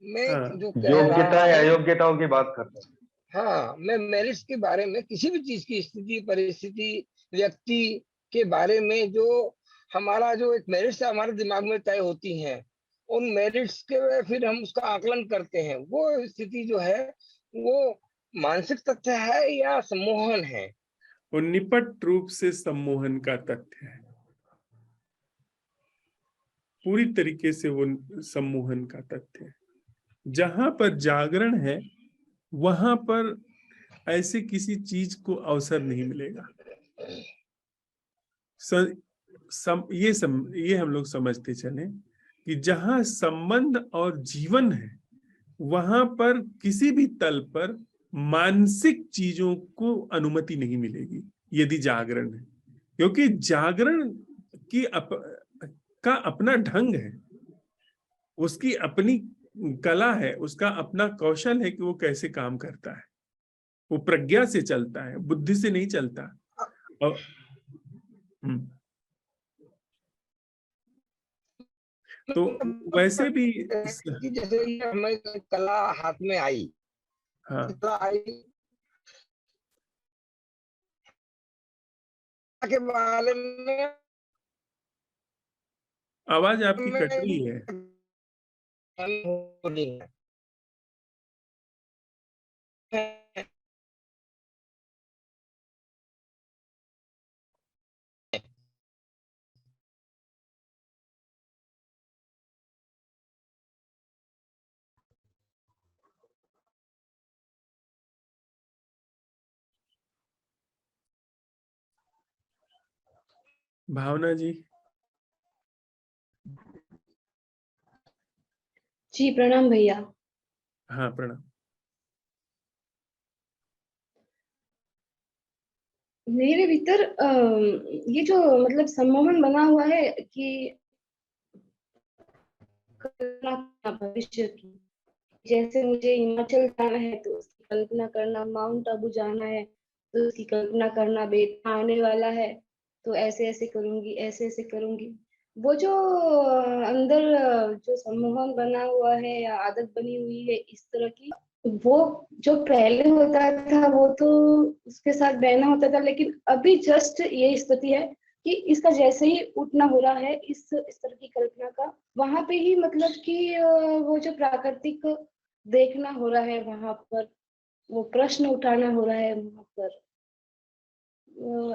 मैं हाँ, जो कह रहा योग्यता या हूँ, अयोग्यताओं की बात कर रहे हैं। हाँ, मैं मेरिट्स के बारे में, किसी भी चीज की स्थिति परिस्थिति व्यक्ति के बारे में, जो हमारा जो एक मेरिट्स हमारे दिमाग में तय होती हैं, उन मेरिट्स के फिर हम उसका आकलन करते हैं। वो स्थिति जो है वो मानसिक तथ्य है या सम्मोहन है? वो निपट रूप से सम्मोहन का तथ्य है। पूरी तरीके से वो सम्मोहन का तथ्य है। जहां पर जागरण है वहां पर ऐसे किसी चीज को अवसर नहीं मिलेगा। ये हम लोग समझते चले कि जहां संबंध और जीवन है वहां पर किसी भी तल पर मानसिक चीजों को अनुमति नहीं मिलेगी यदि जागरण है। क्योंकि जागरण की का अपना ढंग है, उसकी अपनी कला है, उसका अपना कौशल है कि वो कैसे काम करता है। वो प्रज्ञा से चलता है, बुद्धि से नहीं चलता। और हम्म, तो वैसे भी कि जैसे ये हमें कला हाथ में आई, हाँ, कला आई के बारे में आवाज आपकी कट रही है। हमें होनी है। भावना जी। जी प्रणाम भैया। हाँ, प्रणाम। मेरे भीतर ये जो मतलब सम्मोहन बना हुआ है कि कल्पना करना भविष्य की। जैसे मुझे हिमाचल जाना है तो उसकी कल्पना करना, माउंट आबू जाना है उसकी कल्पना करना, बेटा आने वाला है तो ऐसे ऐसे करूंगी, ऐसे ऐसे करूंगी। वो जो अंदर जो सम्मोहन बना हुआ है या आदत बनी हुई है इस तरह की, वो जो पहले होता था वो तो उसके साथ बहना होता था, लेकिन अभी जस्ट ये स्थिति है कि इसका जैसे ही उठना हो रहा है इस तरह की कल्पना का, वहां पे ही मतलब कि वो जो प्राकृतिक देखना हो रहा है वहां पर, वो प्रश्न उठाना हो रहा है वहां पर,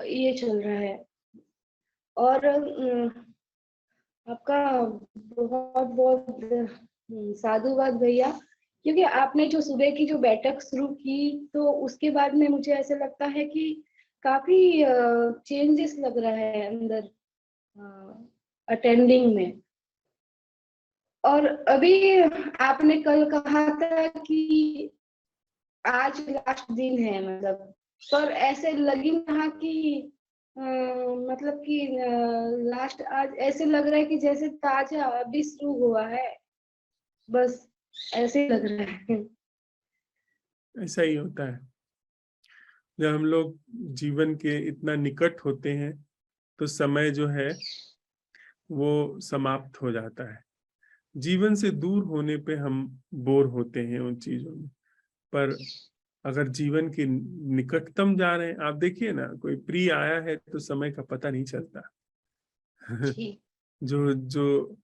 ये चल रहा है। और आपका बहुत बहुत साधुवाद भैया, क्योंकि आपने जो सुबह की जो बैठक शुरू की तो उसके बाद में मुझे ऐसा लगता है कि काफी चेंजेस लग रहा है अंदर अटेंडिंग में। और अभी आपने कल कहा था कि आज लास्ट दिन है, मतलब पर ऐसे लगी रहा कि मतलब कि लास्ट आज ऐसे लग रहा है कि जैसे ताजा अभी शुरू हुआ है, बस ऐसे ही लग रहा है। ऐसा ही होता है जब हम लोग जीवन के इतना निकट होते हैं तो समय जो है वो समाप्त हो जाता है। जीवन से दूर होने पे हम बोर होते हैं उन चीजों में, पर अगर जीवन के निकटतम जा रहे हैं, आप देखिए ना, कोई प्रिय आया है तो समय का पता नहीं चलता। जी। जो जो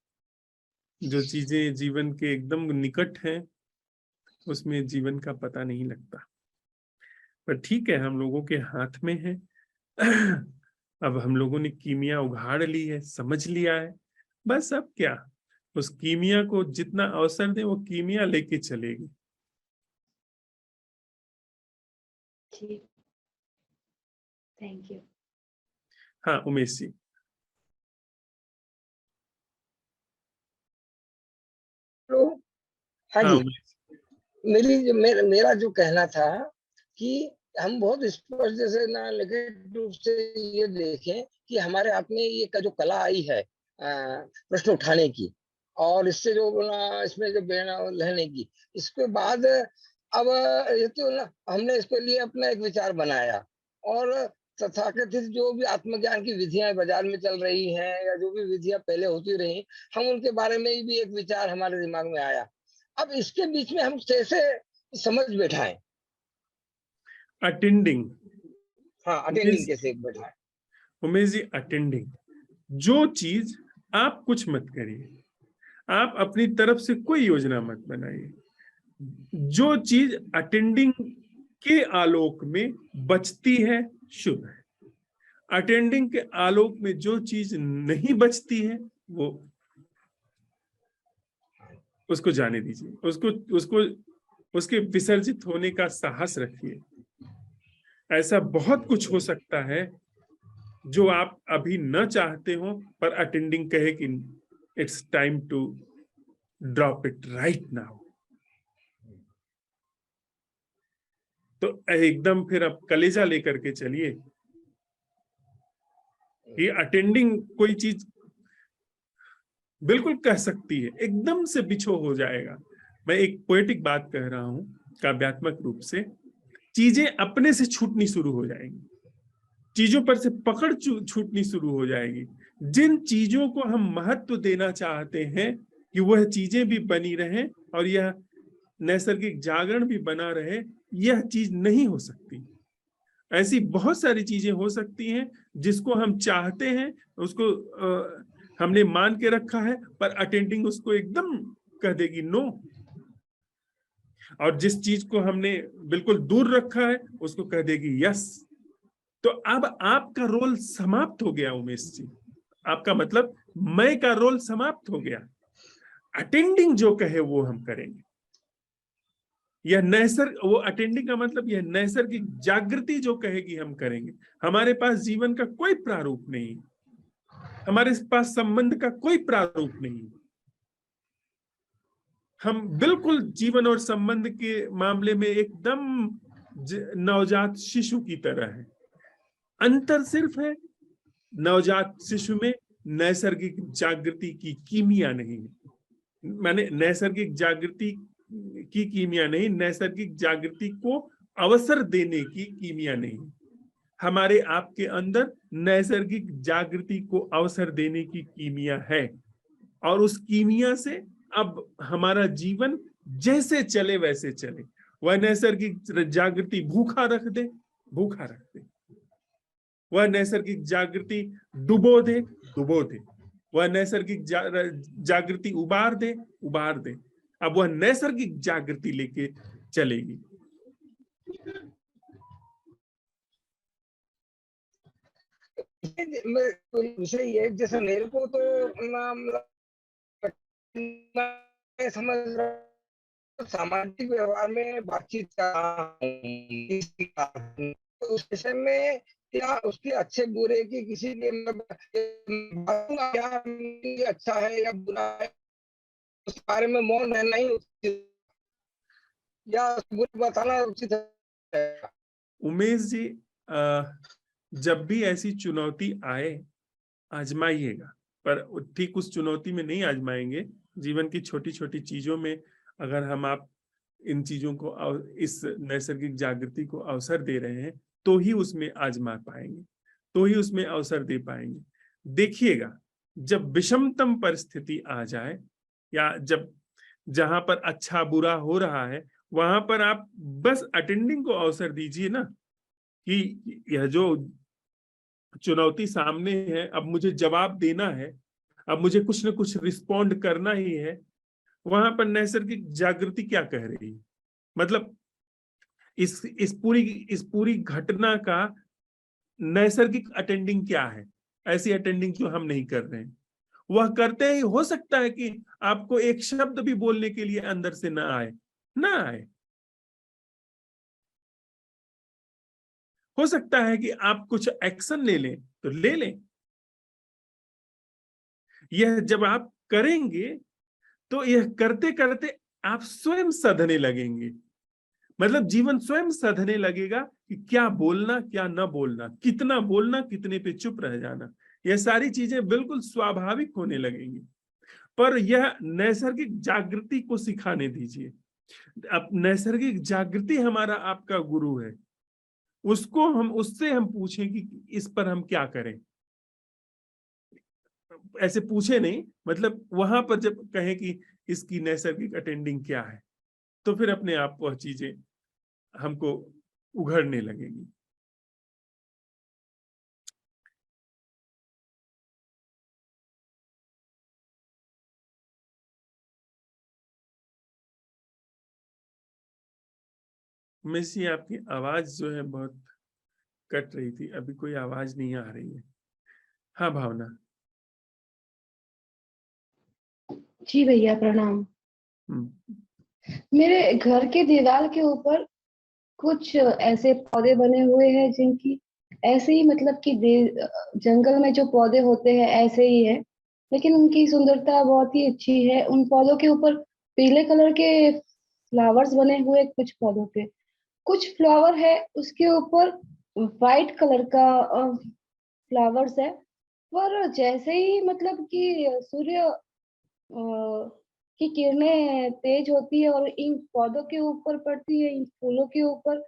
जो चीजें जीवन के एकदम निकट हैं उसमें जीवन का पता नहीं लगता। पर ठीक है, हम लोगों के हाथ में है। अब हम लोगों ने कीमिया उघाड़ ली है, समझ लिया है, बस अब क्या, उस कीमिया को जितना अवसर दे वो कीमिया लेके चलेगी। जी, थैंक यू। हाँ उमेश जी। हेलो। हाँ हाँ जी। उमेश। मेरा जो कहना था कि हम बहुत स्पष्ट जैसे ना लिखित रूप से ये देखें कि हमारे हाथ में ये का जो कला आई है प्रश्न उठाने की, और इससे जो इसमें जो बहना लहने की, इसके बाद अब ये तो ना हमने इसके लिए अपना एक विचार बनाया, और तथाकथित जो भी आत्मज्ञान की विधियां बाजार में चल रही हैं या जो भी विधियां पहले होती रही, हम उनके बारे में भी एक विचार हमारे दिमाग में आया। अब इसके बीच में हम कैसे समझ बैठाएं? अटेंडिंग। हाँ, अटेंडिंग कैसे बैठाएं? उमेश जी, अटेंडिंग, जो चीज आप कुछ मत करिए, आप अपनी तरफ से कोई योजना मत बनाइए, जो चीज अटेंडिंग के आलोक में बचती है शुभ है। अटेंडिंग के आलोक में जो चीज नहीं बचती है वो उसको जाने दीजिए, उसको उसको उसके विसर्जित होने का साहस रखिए। ऐसा बहुत कुछ हो सकता है जो आप अभी न चाहते हो, पर अटेंडिंग कहे कि it's time to drop it right now. तो एकदम फिर आप कलेजा लेकर के चलिए कि अटेंडिंग कोई चीज बिल्कुल कह सकती है, एकदम से बिछो हो जाएगा। मैं एक पोएटिक बात कह रहा हूं, काव्यात्मक रूप से, चीजें अपने से छूटनी शुरू हो जाएंगी, चीजों पर से पकड़ छूटनी शुरू हो जाएगी। जिन चीजों को हम महत्व देना चाहते हैं कि वह चीजें भी बनी रहें और यह नैसर्गिक जागरण भी बना रहे, यह चीज नहीं हो सकती। ऐसी बहुत सारी चीजें हो सकती हैं जिसको हम चाहते हैं, उसको हमने मान के रखा है, पर अटेंडिंग उसको एकदम कह देगी नो। और जिस चीज को हमने बिल्कुल दूर रखा है उसको कह देगी यस। तो अब आपका रोल समाप्त हो गया उमेश जी, आपका मतलब मैं का रोल समाप्त हो गया। अटेंडिंग जो कहे वो हम करेंगे। यह वो अटेंडिंग का मतलब यह नैसर्गिक जागृति जो कहेगी हम करेंगे। हमारे पास जीवन का कोई प्रारूप नहीं, हमारे पास संबंध का कोई प्रारूप नहीं। हम बिल्कुल जीवन और संबंध के मामले में एकदम नवजात शिशु की तरह है। अंतर सिर्फ है, नवजात शिशु में नैसर्गिक जागृति की कीमिया नहीं है। माने नैसर्गिक जागृति की कीमिया नहीं, नैसर्गिक जागृति को अवसर देने की कीमिया नहीं। हमारे आपके अंदर नैसर्गिक जागृति को अवसर देने की कीमिया है, और उस कीमिया से अब हमारा जीवन जैसे चले वैसे चले। वह नैसर्गिक जागृति भूखा रख दे, भूखा रख दे। वह नैसर्गिक जागृति डुबो दे, डुबो दे। वह नैसर्गिक जागृति उबार दे, उबार दे। अब वह नैसर्गिक जागृति लेके चलेगी। विषय ये, जैसे मेरे को तो मैं समझ रहा सामाजिक व्यवहार में बातचीत उस विषय में क्या उसके अच्छे बुरे की किसी के क्या अच्छा है या बुरा है उस बारे में मौन रहना ही उचित या बुरा बताना उचित है? उमेश जी, जब भी ऐसी चुनौती आए आजमाइएगा, पर ठीक उस चुनौती में नहीं आजमाएंगे। जीवन की छोटी छोटी चीजों में अगर हम आप इन चीजों को, इस नैसर्गिक जागृति को अवसर दे रहे हैं, तो ही उसमें आजमा पाएंगे, तो ही उसमें अवसर दे पाएंगे। देखिएगा, जब विषमतम परिस्थिति आ जाए, या जब जहां पर अच्छा बुरा हो रहा है, वहां पर आप बस अटेंडिंग को अवसर दीजिए ना, कि यह जो चुनौती सामने है, अब मुझे जवाब देना है, अब मुझे कुछ न कुछ रिस्पॉन्ड करना ही है। वहां पर नैसर्गिक जागृति क्या कह रही है, मतलब इस पूरी घटना का नैसर्गिक अटेंडिंग क्या है? ऐसी अटेंडिंग जो हम नहीं कर रहे हैं, वह करते ही हो सकता है कि आपको एक शब्द भी बोलने के लिए अंदर से ना आए, ना आए। हो सकता है कि आप कुछ एक्शन ले लें, तो ले लें। यह जब आप करेंगे, तो यह करते करते आप स्वयं सधने लगेंगे। मतलब जीवन स्वयं सधने लगेगा कि क्या बोलना, क्या न बोलना, कितना बोलना, कितने पे चुप रह जाना। यह सारी चीजें बिल्कुल स्वाभाविक होने लगेंगी। पर यह नैसर्गिक जागृति को सिखाने दीजिए। अब नैसर्गिक जागृति हमारा आपका गुरु है, उससे हम पूछें कि इस पर हम क्या करें। ऐसे पूछे नहीं, मतलब वहां पर जब कहें कि इसकी नैसर्गिक अटेंडिंग क्या है, तो फिर अपने आप वह चीजें हमको उघड़ने लगेंगी। मेसी, आपकी आवाज जो है बहुत कट रही थी, अभी कोई आवाज नहीं आ रही है। हाँ भावना। जी भैया प्रणाम। मेरे घर के दीवार के ऊपर कुछ ऐसे पौधे बने हुए हैं जिनकी ऐसे ही, मतलब कि जंगल में जो पौधे होते हैं ऐसे ही है, लेकिन उनकी सुंदरता बहुत ही अच्छी है। उन पौधों के ऊपर पीले कलर के फ्लावर्स बने हुए, कुछ पौधों पे कुछ फ्लावर है उसके ऊपर वाइट कलर का फ्लावर्स है। पर जैसे ही मतलब कि सूर्य की किरणें तेज होती है और इन पौधों के ऊपर पड़ती है, इन फूलों के ऊपर,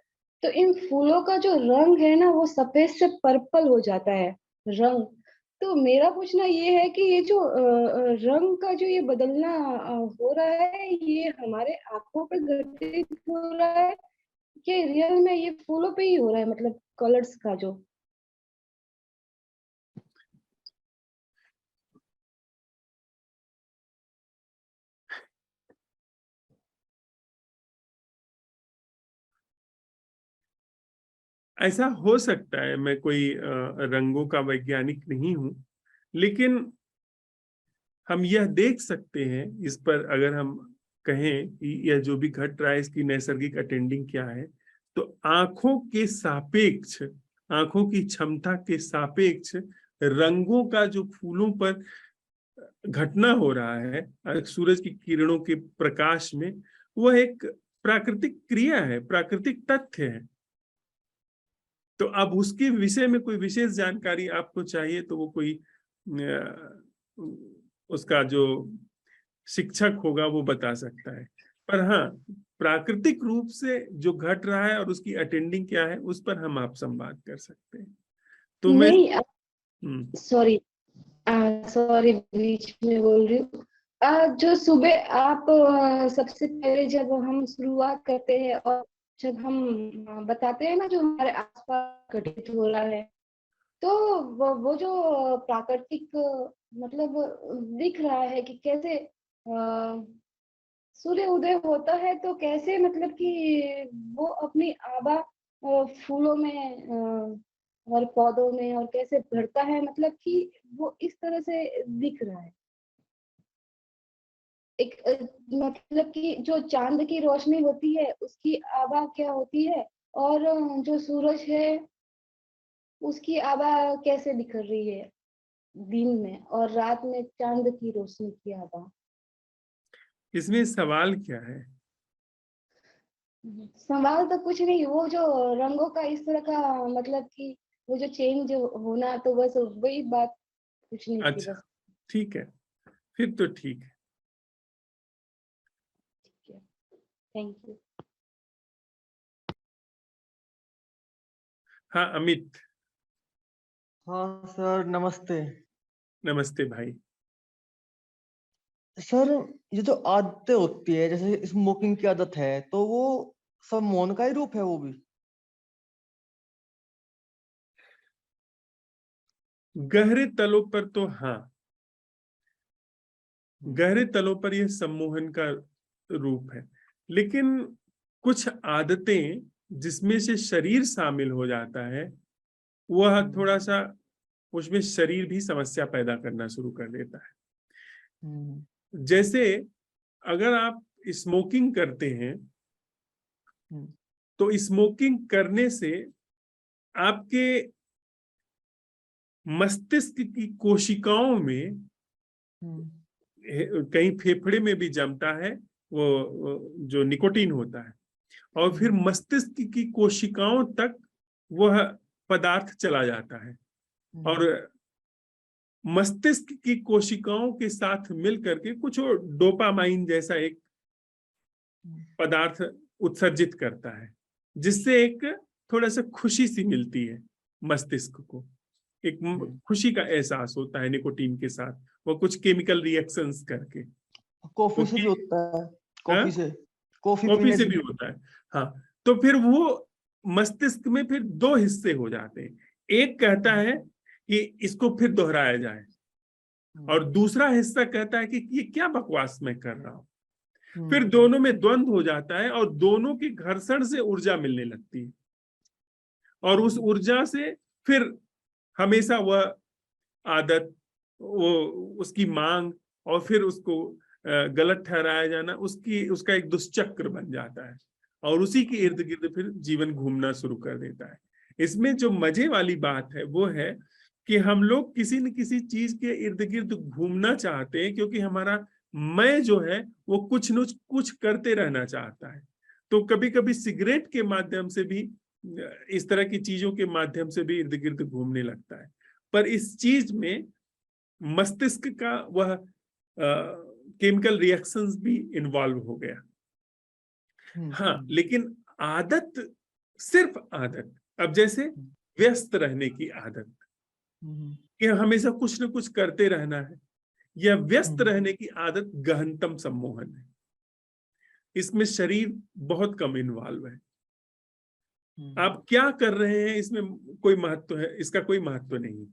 तो इन फूलों का जो रंग है ना, वो सफेद से पर्पल हो जाता है रंग। तो मेरा पूछना ये है कि ये जो रंग का जो ये बदलना हो रहा है, ये हमारे आंखों पे घटित हो रहा है कि रियल में ये फूलों पे ही हो रहा है, मतलब कलर्स का जो। ऐसा हो सकता है, मैं कोई रंगों का वैज्ञानिक नहीं हूं, लेकिन हम यह देख सकते हैं, इस पर अगर हम कहें कि यह जो भी घट रहा है इसकी नैसर्गिक अटेंडिंग क्या है, तो आंखों के सापेक्ष, आंखों की क्षमता के सापेक्ष रंगों का जो फूलों पर घटना हो रहा है सूरज की किरणों के प्रकाश में, वह एक प्राकृतिक क्रिया है, प्राकृतिक तथ्य है। तो अब उसके विषय में कोई विशेष जानकारी आपको चाहिए, तो वो कोई उसका जो शिक्षक होगा वो बता सकता है। पर हाँ, प्राकृतिक रूप से जो घट रहा है और उसकी अटेंडिंग क्या है, उस पर हम आप संवाद कर सकते हैं। तो मैं नहीं, सॉरी बीच में बोल रही हूँ। जो सुबह आप सबसे पहले जब हम शुरुआत करते हैं और जब हम बताते हैं ना जो हमारे आसपास घटित हो रहा है, तो वो जो प्राकृतिक मतलब दिख रहा है कि कैसे सूर्य उदय होता है, तो कैसे मतलब कि वो अपनी आभा फूलों में और पौधों में और कैसे भरता है, मतलब कि वो इस तरह से दिख रहा है। एक मतलब कि जो चांद की रोशनी होती है उसकी आभा क्या होती है, और जो सूरज है उसकी आभा कैसे बिखर रही है दिन में, और रात में चांद की रोशनी की आभा। इसमें सवाल क्या है? सवाल तो कुछ नहीं, वो जो रंगों का इस तरह का मतलब कि वो जो चेंज होना, तो बस वही बात पूछनी थी अच्छा, बस। ठीक है, फिर तो ठीक है। Thank you. हाँ अमित। हाँ सर, नमस्ते। नमस्ते भाई। सर, ये जो आदतें होती है, जैसे स्मोकिंग की आदत है, तो वो सब मौन का ही रूप है वो भी? गहरे तलों पर तो हाँ, गहरे तलों पर यह सम्मोहन का रूप है, लेकिन कुछ आदतें जिसमें से शरीर शामिल हो जाता है, वह थोड़ा सा उसमें शरीर भी समस्या पैदा करना शुरू कर देता है। जैसे अगर आप स्मोकिंग करते हैं, तो स्मोकिंग करने से आपके मस्तिष्क की कोशिकाओं में, कहीं फेफड़े में भी जमता है वो जो निकोटीन होता है, और फिर मस्तिष्क की कोशिकाओं तक वह पदार्थ चला जाता है, और मस्तिष्क की कोशिकाओं के साथ मिल करके कुछ डोपामाइन जैसा एक पदार्थ उत्सर्जित करता है, जिससे एक थोड़ा सा खुशी सी मिलती है मस्तिष्क को, एक खुशी का एहसास होता है निकोटीन के साथ, वो कुछ केमिकल रिएक्शंस करके। कॉफी से भी होता है। कॉफी से कॉफी से भी होता है। हाँ, तो फिर वो मस्तिष्क में फिर दो हिस्से हो जाते हैं, एक कहता है कि इसको फिर दोहराया जाए, और दूसरा हिस्सा कहता है कि ये क्या बकवास मैं कर रहा हूं। फिर दोनों में द्वंद्व हो जाता है और दोनों की घर्षण से ऊर्जा मिलने लगती है, और उस ऊर्जा से फिर हमेशा वह आदत, वो उसकी मांग, और फिर उसको गलत ठहराया जाना, उसका एक दुष्चक्र बन जाता है, और उसी के इर्द गिर्द फिर जीवन घूमना शुरू कर देता है। इसमें जो मजे वाली बात है वो है कि हम लोग किसी न किसी चीज के इर्द गिर्द घूमना चाहते हैं, क्योंकि हमारा मैं जो है वो कुछ न कुछ करते रहना चाहता है। तो कभी कभी सिगरेट के माध्यम से भी, इस तरह की चीजों के माध्यम से भी इर्द गिर्द घूमने लगता है, पर इस चीज में मस्तिष्क का वह केमिकल रिएक्शंस भी इन्वॉल्व हो गया। हाँ, लेकिन आदत, सिर्फ आदत, अब जैसे व्यस्त रहने की आदत, कि हमेशा कुछ न कुछ करते रहना है, यह व्यस्त रहने की आदत गहनतम सम्मोहन है। इसमें शरीर बहुत कम इन्वॉल्व है। आप क्या कर रहे हैं इसमें कोई महत्व है, इसका कोई महत्व नहीं।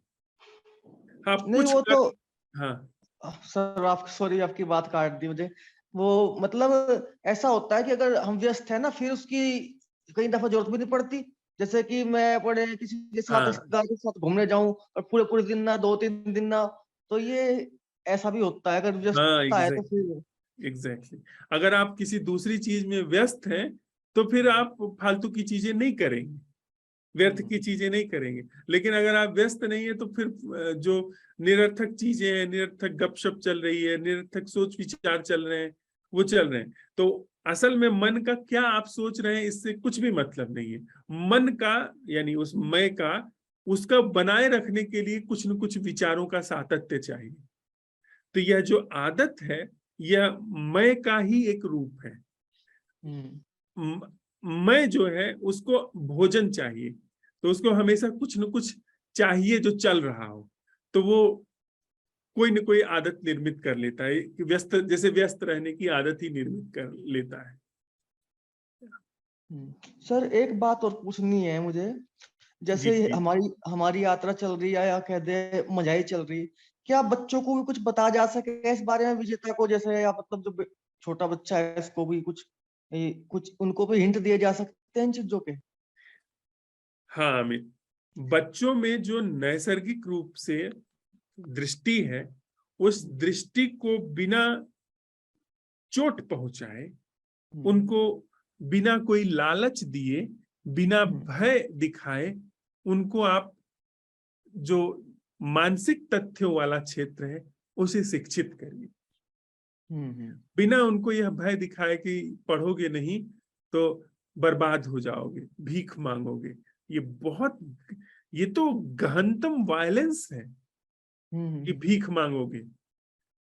आप नहीं, कुछ वो कर, तो हाँ सर, आप सॉरी, आपकी बात काट दी मुझे। वो मतलब ऐसा होता है कि अगर हम व्यस्त है ना, फिर उसकी कई दफा जरूरत भी नहीं पड़ती। जैसे कि मैं अपने किसी के साथ, हाँ रिश्तेदार के साथ घूमने जाऊं और पूरे पूरे दिन ना, 2-3 दिन ना, तो ये ऐसा भी होता है अगर हाँ, व्यस्तता है तो फिर। एग्जैक्टली। अगर आप किसी दूसरी चीज में व्यस्त हैं, तो फिर आप फालतू की चीजें नहीं करेंगे, व्यर्थ की चीजें नहीं करेंगे। लेकिन अगर आप व्यस्त नहीं है, तो फिर जो निरर्थक चीजें हैं, निरर्थक गपशप चल रही है, निरर्थक सोच विचार चल रहे हैं, वो चल रहे हैं। तो असल में मन का क्या आप सोच रहे हैं, इससे कुछ भी मतलब नहीं है। मन का, यानी उस मैं का, उसका बनाए रखने के लिए कुछ न कुछ विचारों का सातत्य चाहिए। तो यह जो आदत है, यह मैं का ही एक रूप है। मैं जो है उसको भोजन चाहिए, तो उसको हमेशा कुछ न कुछ चाहिए जो चल रहा हो, तो वो कोई न कोई आदत निर्मित कर लेता है कि व्यस्त रहने की आदत ही निर्मित कर लेता है। सर एक बात और पूछनी है मुझे, जैसे जी, जी। हमारी यात्रा चल रही है या कह दे मजाई चल रही है, क्या बच्चों को भी कुछ बताया जा सके इस बारे में, विजेता को जैसे, या मतलब जो छोटा बच्चा है इसको भी कुछ उनको भी हिंट दिए जा सकते हैं इन चीजों के? हाँ अमित, बच्चों में जो नैसर्गिक रूप से दृष्टि है, उस दृष्टि को बिना चोट पहुंचाए, उनको बिना कोई लालच दिए, बिना भय दिखाए, उनको आप जो मानसिक तथ्यों वाला क्षेत्र है उसे शिक्षित करिए। बिना उनको यह भय दिखाए कि पढ़ोगे नहीं तो बर्बाद हो जाओगे, भीख मांगोगे, ये तो गहनतम वायलेंस है कि भीख मांगोगे।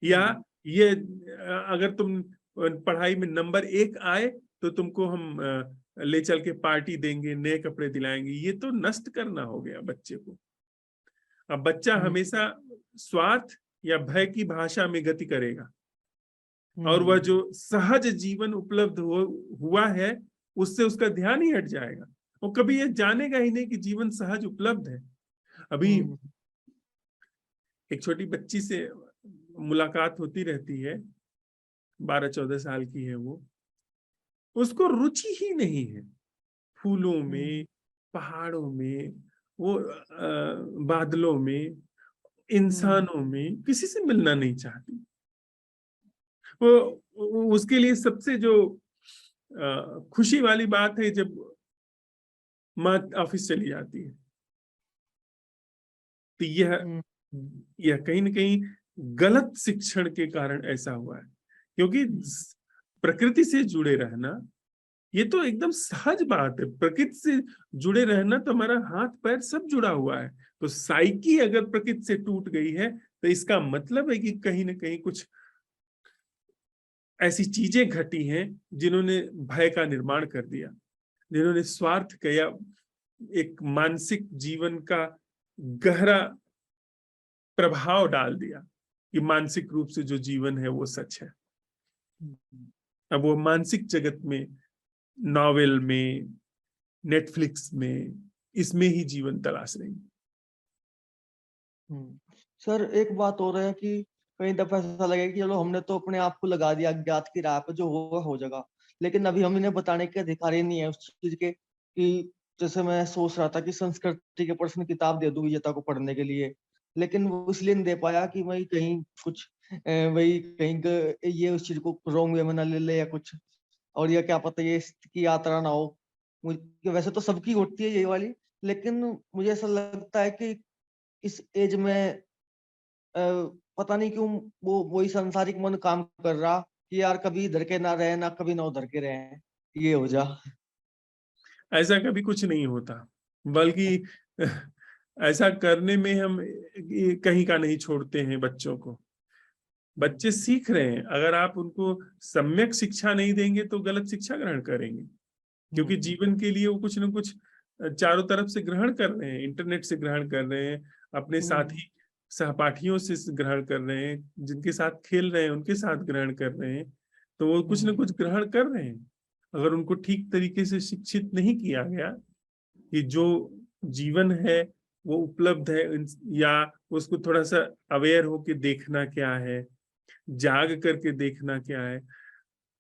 या ये अगर तुम पढ़ाई में नंबर 1 आए तो तुमको हम ले चल के पार्टी देंगे, नए कपड़े दिलाएंगे, ये तो नष्ट करना हो गया बच्चे को। अब बच्चा हमेशा स्वार्थ या भय की भाषा में गति करेगा, और वह जो सहज जीवन उपलब्ध हुआ है उससे उसका ध्यान ही हट जाएगा। वो कभी ये जानेगा ही नहीं कि जीवन सहज उपलब्ध है। अभी एक छोटी बच्ची से मुलाकात होती रहती है, 12-14 साल की है वो, उसको रुचि ही नहीं है फूलों में, पहाड़ों में, वो बादलों में, इंसानों में, किसी से मिलना नहीं चाहती। वो उसके लिए सबसे जो खुशी वाली बात है जब माँ ऑफिस चली जाती है, तो यह कहीं न कहीं गलत शिक्षण के कारण ऐसा हुआ है। क्योंकि प्रकृति से जुड़े रहना ये तो एकदम सहज बात है। प्रकृति से जुड़े रहना तो हमारा हाथ पैर सब जुड़ा हुआ है। तो साइकी अगर प्रकृति से टूट गई है तो इसका मतलब है कि कहीं न कहीं कुछ ऐसी चीजें घटी हैं जिन्होंने भय का निर्माण कर दिया, जिन्होंने स्वार्थ का या एक मानसिक जीवन का गहरा प्रभाव डाल दिया कि मानसिक रूप से जो जीवन है वो सच है। अब वो मानसिक जगत में, नॉवेल में, नेटफ्लिक्स में, इसमें ही जीवन तलाश रही। सर एक बात हो रहा है कि कई दफा ऐसा लगेगा कि चलो हमने तो अपने आप को लगा दिया अज्ञात की राह पे, जो होगा हो जाएगा, लेकिन अभी हम इन्हें बताने के अधिकार ही नहीं है उस चीज के। कि जैसे मैं सोच रहा था कि संस्कृति के प्रश्न किताब दे दूं विजेता को पढ़ने के लिए, लेकिन वो इसलिए नहीं दे पाया कि वही कहीं कुछ वही कहीं ये उस चीज को रॉन्ग वे में ना ले ले या कुछ, और ये क्या पता ये इसकी यात्रा ना हो। वैसे तो सबकी होती है ये वाली, लेकिन मुझे ऐसा लगता है कि इस एज में पता नहीं क्यों वो वही सांसारिक मन काम कर रहा कि यार कभी इधर के ना रहे ना कभी ना उधर के रहे, ये हो जा। ऐसा कभी कुछ नहीं होता, बल्कि ऐसा करने में हम कहीं का नहीं छोड़ते हैं बच्चों को। बच्चे सीख रहे हैं, अगर आप उनको सम्यक शिक्षा नहीं देंगे तो गलत शिक्षा ग्रहण करेंगे। क्योंकि जीवन के लिए वो कुछ न कुछ चारों तरफ से ग्रहण कर रहे हैं, इंटरनेट से ग्रहण कर रहे हैं, अपने साथी सहपाठियों से ग्रहण कर रहे हैं, जिनके साथ खेल रहे हैं उनके साथ ग्रहण कर रहे हैं, तो वो कुछ न कुछ ग्रहण कर रहे हैं। अगर उनको ठीक तरीके से शिक्षित नहीं किया गया कि जो जीवन है वो उपलब्ध है, या उसको थोड़ा सा अवेयर होके देखना क्या है, जाग करके देखना क्या है,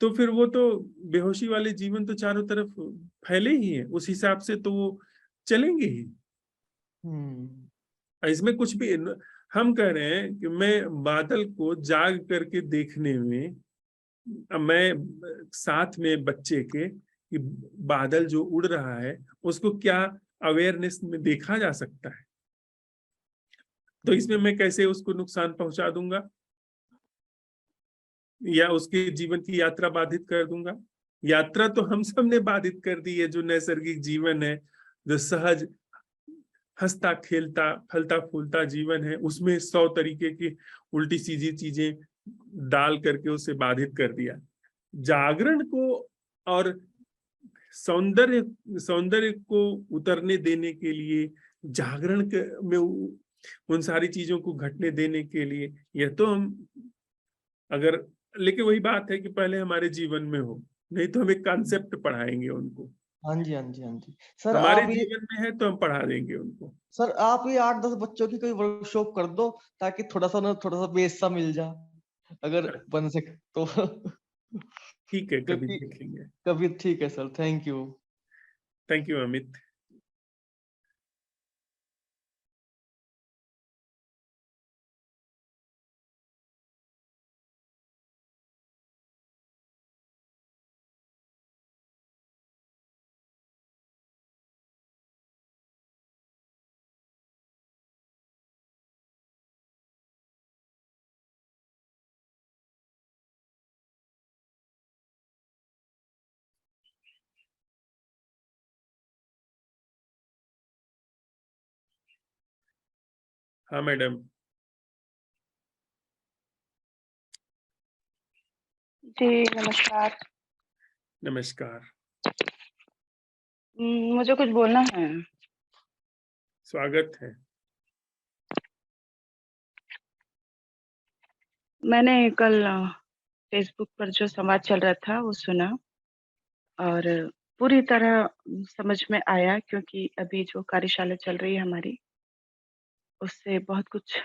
तो फिर वो तो बेहोशी वाले जीवन तो चारों तरफ फैले ही है, उस हिसाब से तो वो चलेंगे ही। इसमें कुछ भी हम कह रहे हैं कि मैं बादल को जाग करके देखने में, मैं साथ में बच्चे के कि बादल जो उड़ रहा है उसको क्या अवेयरनेस में देखा जा सकता है, तो इसमें मैं कैसे उसको नुकसान पहुंचा दूंगा या उसके जीवन की यात्रा बाधित कर दूंगा। यात्रा तो हम सब ने बाधित कर दी है। जो नैसर्गिक जीवन है, जो सहज हंसता खेलता फलता फूलता जीवन है, उसमें 100 तरीके की उल्टी सीधी चीजें डाल करके उसे बाधित कर दिया। जागरण को और सौंदर्य सौंदर्य को उतरने देने के लिए, जागरण में उन सारी चीजों को घटने देने के लिए, यह तो हम अगर, लेकिन वही बात है कि पहले हमारे जीवन में हो, नहीं तो हम एक कॉन्सेप्ट पढ़ाएंगे उनको। हाँ जी, हाँ जी, हाँ जी। सर हमारे आप ये जीवन में है तो हम पढ़ा देंगे उनको। सर आप ये 8-10 बच्चों की कोई वर्कशॉप कर दो, ताकि थोड़ा सा बेस सा मिल जाए, अगर बन सके तो। ठीक है, कभी क्योंकि देखेंगे। कभी ठीक है sir, thank you. Thank you Amit. हाँ मैडम। जी नमस्कार। नमस्कार। मुझे कुछ बोलना है। स्वागत है। मैंने कल फेसबुक पर जो संवाद चल रहा था वो सुना, और पूरी तरह समझ में आया, क्योंकि अभी जो कार्यशाला चल रही है हमारी, उससे बहुत कुछ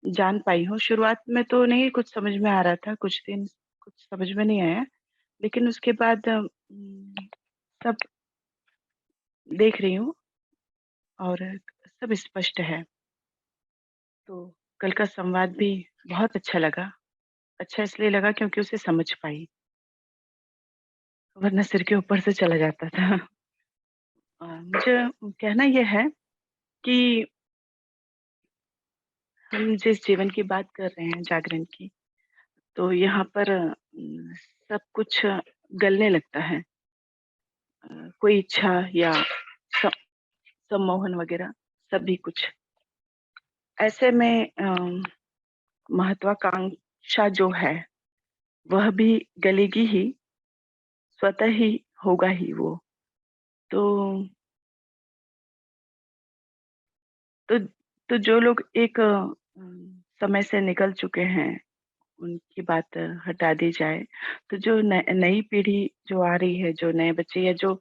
जान पाई हूँ। शुरुआत में तो नहीं कुछ समझ में आ रहा था, कुछ दिन कुछ समझ में नहीं आया, लेकिन उसके बाद सब देख रही हूँ और सब स्पष्ट है। तो कल का संवाद भी बहुत अच्छा लगा। अच्छा इसलिए लगा क्योंकि उसे समझ पाई, वरना सिर के ऊपर से चला जाता था। मुझे कहना यह है कि हम जिस जीवन की बात कर रहे हैं, जागरण की, तो यहाँ पर सब कुछ गलने लगता है। कोई इच्छा या स- सम्मोहन वगैरह सभी कुछ। ऐसे में महत्वाकांक्षा जो है वह भी गलेगी ही, स्वतः ही होगा ही वो। तो तो तो जो लोग एक समय से निकल चुके हैं, उनकी बात हटा दी जाए, तो जो नई पीढ़ी जो आ रही है, जो नए बच्चे या जो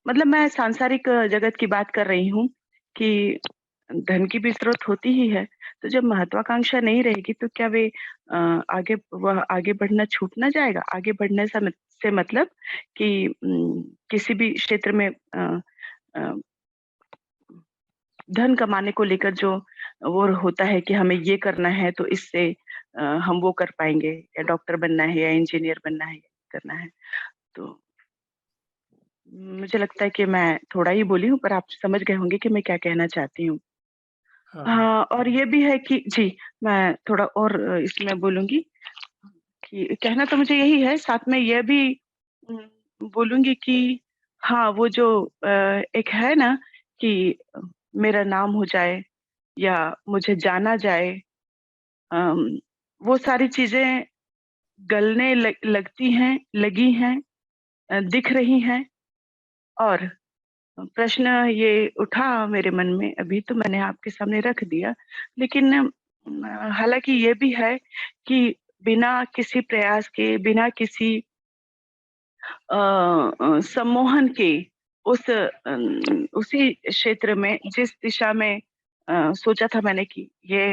मतलब मैं सांसारिक जगत की बात कर रही हूँ कि धन की भी जरूरत होती ही है। तो जब महत्वाकांक्षा नहीं रहेगी तो क्या वह आगे बढ़ना छूट ना जाएगा? आगे बढ़ने से मतलब कि किसी भी क्षेत्र में अ, धन कमाने को लेकर जो वो होता है कि हमें ये करना है तो इससे हम वो कर पाएंगे, या डॉक्टर बनना है या इंजीनियर बनना है, करना है। तो मुझे लगता है कि मैं थोड़ा ही बोली हूँ, पर आप समझ गए होंगे कि मैं क्या कहना चाहती हूँ। हाँ। हाँ, और ये भी है कि जी, मैं थोड़ा और इसमें बोलूंगी कि कहना तो मुझे यही है, साथ में यह भी बोलूंगी कि हाँ, वो जो एक है ना कि मेरा नाम हो जाए या मुझे जाना जाए, अम, वो सारी चीजें गलने लगती हैं, लगी हैं, दिख रही हैं। और प्रश्न ये उठा मेरे मन में, अभी तो मैंने आपके सामने रख दिया, लेकिन हालांकि ये भी है कि बिना किसी प्रयास के, बिना किसी सम्मोहन के, उसी क्षेत्र में जिस दिशा में सोचा था मैंने कि ये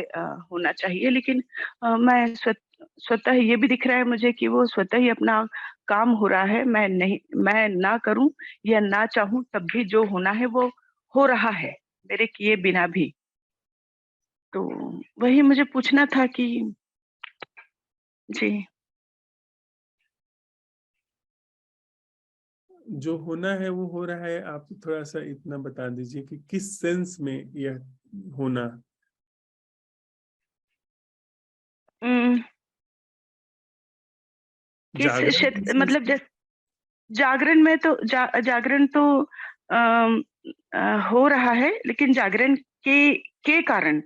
होना चाहिए, लेकिन मैं स्वतः ये भी दिख रहा है मुझे कि वो स्वतः ही अपना काम हो रहा है। मैं ना करूं या ना चाहूं, तब भी जो होना है वो हो रहा है, मेरे किए बिना भी। तो वही मुझे पूछना था कि जी। जो होना है वो हो रहा है। आप थोड़ा सा इतना बता दीजिए कि किस सेंस में यह होना। अम, किस जागरण की क्षेत्र, सेंस मतलब में? जागरण में तो जागरण तो अम, हो रहा है, लेकिन जागरण के कारण,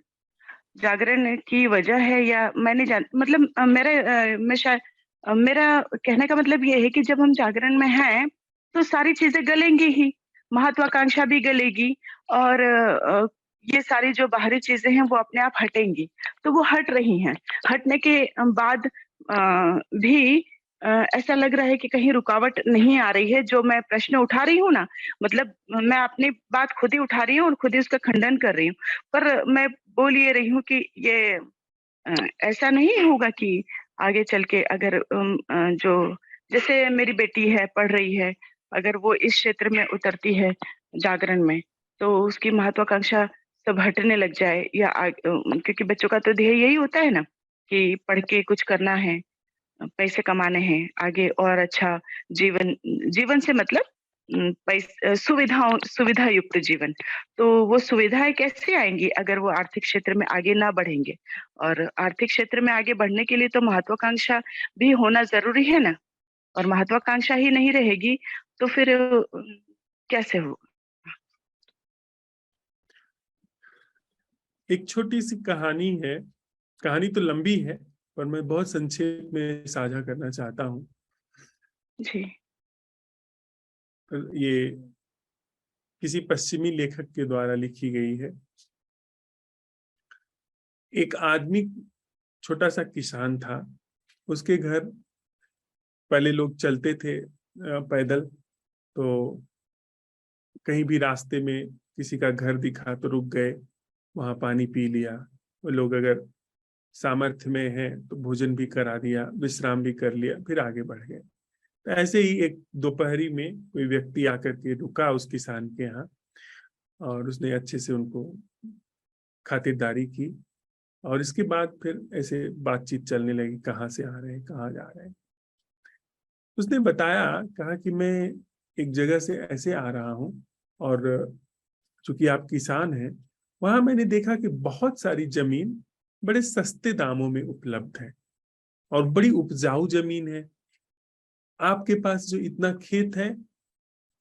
जागरण की वजह है या मैं नहीं जान, मतलब मैं शायद मेरा कहने का मतलब ये है कि जब हम जागरण में हैं तो सारी चीजें गलेंगी ही, महत्वाकांक्षा भी गलेगी और ये सारी जो बाहरी चीजें हैं वो अपने आप हटेंगी। तो वो हट रही हैं। हटने के बाद भी ऐसा लग रहा है कि कहीं रुकावट नहीं आ रही है। जो मैं प्रश्न उठा रही हूँ ना, मतलब मैं अपनी बात खुद ही उठा रही हूँ और खुद ही उसका खंडन कर रही हूँ। पर मैं बोल ये रही हूँ कि ये ऐसा नहीं होगा कि आगे चल के अगर जो जैसे मेरी बेटी है, पढ़ रही है, अगर वो इस क्षेत्र में उतरती है जागरण में, तो उसकी महत्वाकांक्षा सब हटने लग जाए या क्योंकि बच्चों का तो ध्येय यही होता है ना कि पढ़ के कुछ करना है, पैसे कमाने हैं, आगे और अच्छा जीवन जीवन से मतलब सुविधा युक्त जीवन। तो वो सुविधाएं कैसे आएंगी अगर वो आर्थिक क्षेत्र में आगे ना बढ़ेंगे? और आर्थिक क्षेत्र में आगे बढ़ने के लिए तो महत्वाकांक्षा भी होना जरूरी है ना, और महत्वाकांक्षा ही नहीं रहेगी तो फिर कैसे होगा? एक छोटी सी कहानी है, कहानी तो लंबी है पर मैं बहुत संक्षेप में साझा करना चाहता हूँ। जी। ये किसी पश्चिमी लेखक के द्वारा लिखी गई है। एक आदमी, छोटा सा किसान था, उसके घर पहले लोग चलते थे पैदल, तो कहीं भी रास्ते में किसी का घर दिखा तो रुक गए, वहां पानी पी लिया। वो लोग अगर सामर्थ्य में है तो भोजन भी करा दिया, विश्राम भी कर लिया, फिर आगे बढ़ गए। तो ऐसे ही एक दोपहरी में कोई व्यक्ति आकर के रुका उस किसान के यहाँ और उसने अच्छे से उनको खातिरदारी की और इसके बाद फिर ऐसे बातचीत चलने लगी, कहाँ से आ रहे हैं, कहाँ जा रहे हैं। उसने बताया, कहा कि मैं एक जगह से ऐसे आ रहा हूँ और चूंकि आप किसान हैं, वहां मैंने देखा कि बहुत सारी जमीन बड़े सस्ते दामों में उपलब्ध है और बड़ी उपजाऊ जमीन है। आपके पास जो इतना खेत है,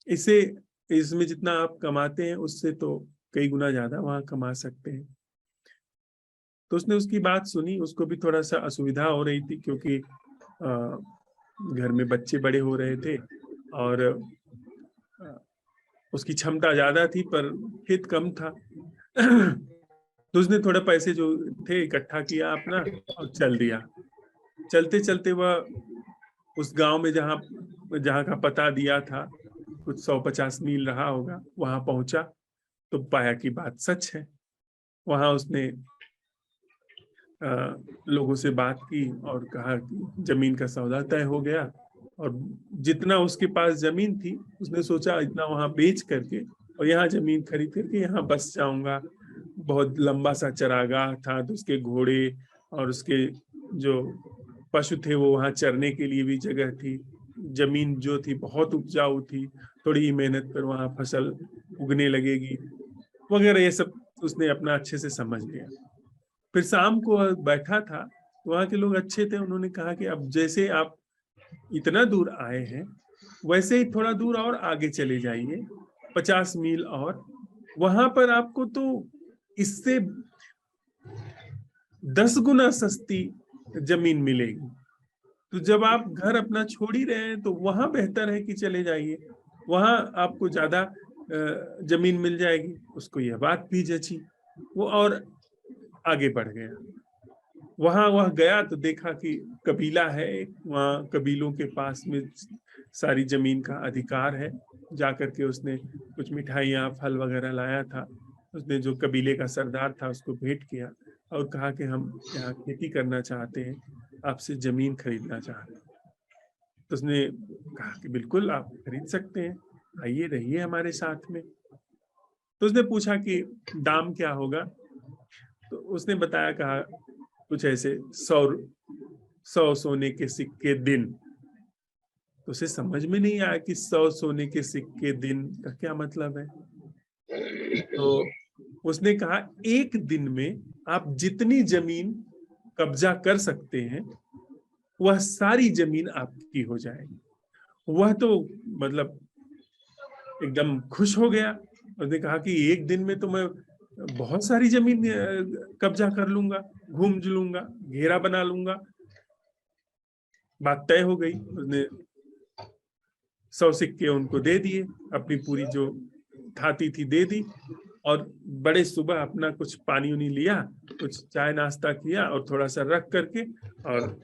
इसे इसमें जितना आप कमाते हैं उससे तो कई गुना ज्यादा वहां कमा सकते हैं। तो उसने उसकी बात सुनी। उसको भी थोड़ा सा असुविधा हो रही थी क्योंकि घर में बच्चे बड़े हो रहे थे और उसकी क्षमता ज्यादा थी पर खेत कम था। तो उसने थोड़ा पैसे जो थे इकट्ठा किया अपना और चल दिया। चलते चलते वह उस गांव में जहाँ का पता दिया था, कुछ 150 मील रहा होगा, वहां पहुंचा तो पाया कि बात सच है। वहां उसने लोगों से बात की और कहा कि जमीन का सौदा तय हो गया और जितना उसके पास जमीन थी उसने सोचा इतना वहां बेच करके और यहाँ जमीन खरीद करके यहाँ बस जाऊंगा। बहुत लंबा सा चरागाह था, तो उसके घोड़े और उसके जो पशु थे वो वहां चरने के लिए भी जगह थी। जमीन जो थी बहुत उपजाऊ थी, थोड़ी ही मेहनत पर वहां फसल उगने लगेगी वगैरह, ये सब उसने अपना अच्छे से समझ लिया। फिर शाम को बैठा था, वहां के लोग अच्छे थे, उन्होंने कहा कि अब जैसे आप इतना दूर आए हैं वैसे ही थोड़ा दूर और आगे चले जाइए, 50 मील, और वहां पर आपको तो इससे 10 गुना सस्ती जमीन मिलेगी। तो जब आप घर अपना छोड़ ही रहे हैं तो वहां बेहतर है कि चले जाइए, वहां आपको ज्यादा जमीन मिल जाएगी। उसको यह बात भी जची, वो और आगे बढ़ गया। वह गया तो देखा कि कबीला है, वहाँ कबीलों के पास में सारी जमीन का अधिकार है। जाकर के उसने कुछ मिठाइयाँ फल वगैरह लाया था। उसने जो कबीले का सरदार था उसको भेंट किया और कहा कि हम यहाँ खेती करना चाहते हैं, आपसे जमीन खरीदना चाहते हैं। तो उसने कहा कि बिल्कुल आप खरीद सकते हैं, आइए रहिए हमारे साथ में। तो उसने पूछा कि दाम क्या होगा, तो उसने बताया, कहा कुछ ऐसे 100 सोने के सिक्के दिन। तो उसे समझ में नहीं आया कि 100 सोने के सिक्के दिन का क्या मतलब है। तो उसने कहा एक दिन में आप जितनी जमीन कब्जा कर सकते हैं वह सारी जमीन आपकी हो जाएगी। वह तो मतलब एकदम खुश हो गया। उसने कहा कि एक दिन में तो मैं बहुत सारी जमीन कब्जा कर लूंगा, घूम लूंगा, घेरा बना लूंगा। बात तय हो गई। उसने 100 सिक्के उनको दे दिए, अपनी पूरी जो थाती थी दे दी, और बड़े सुबह अपना कुछ पानी उनी लिया, कुछ चाय नाश्ता किया और थोड़ा सा रख करके, और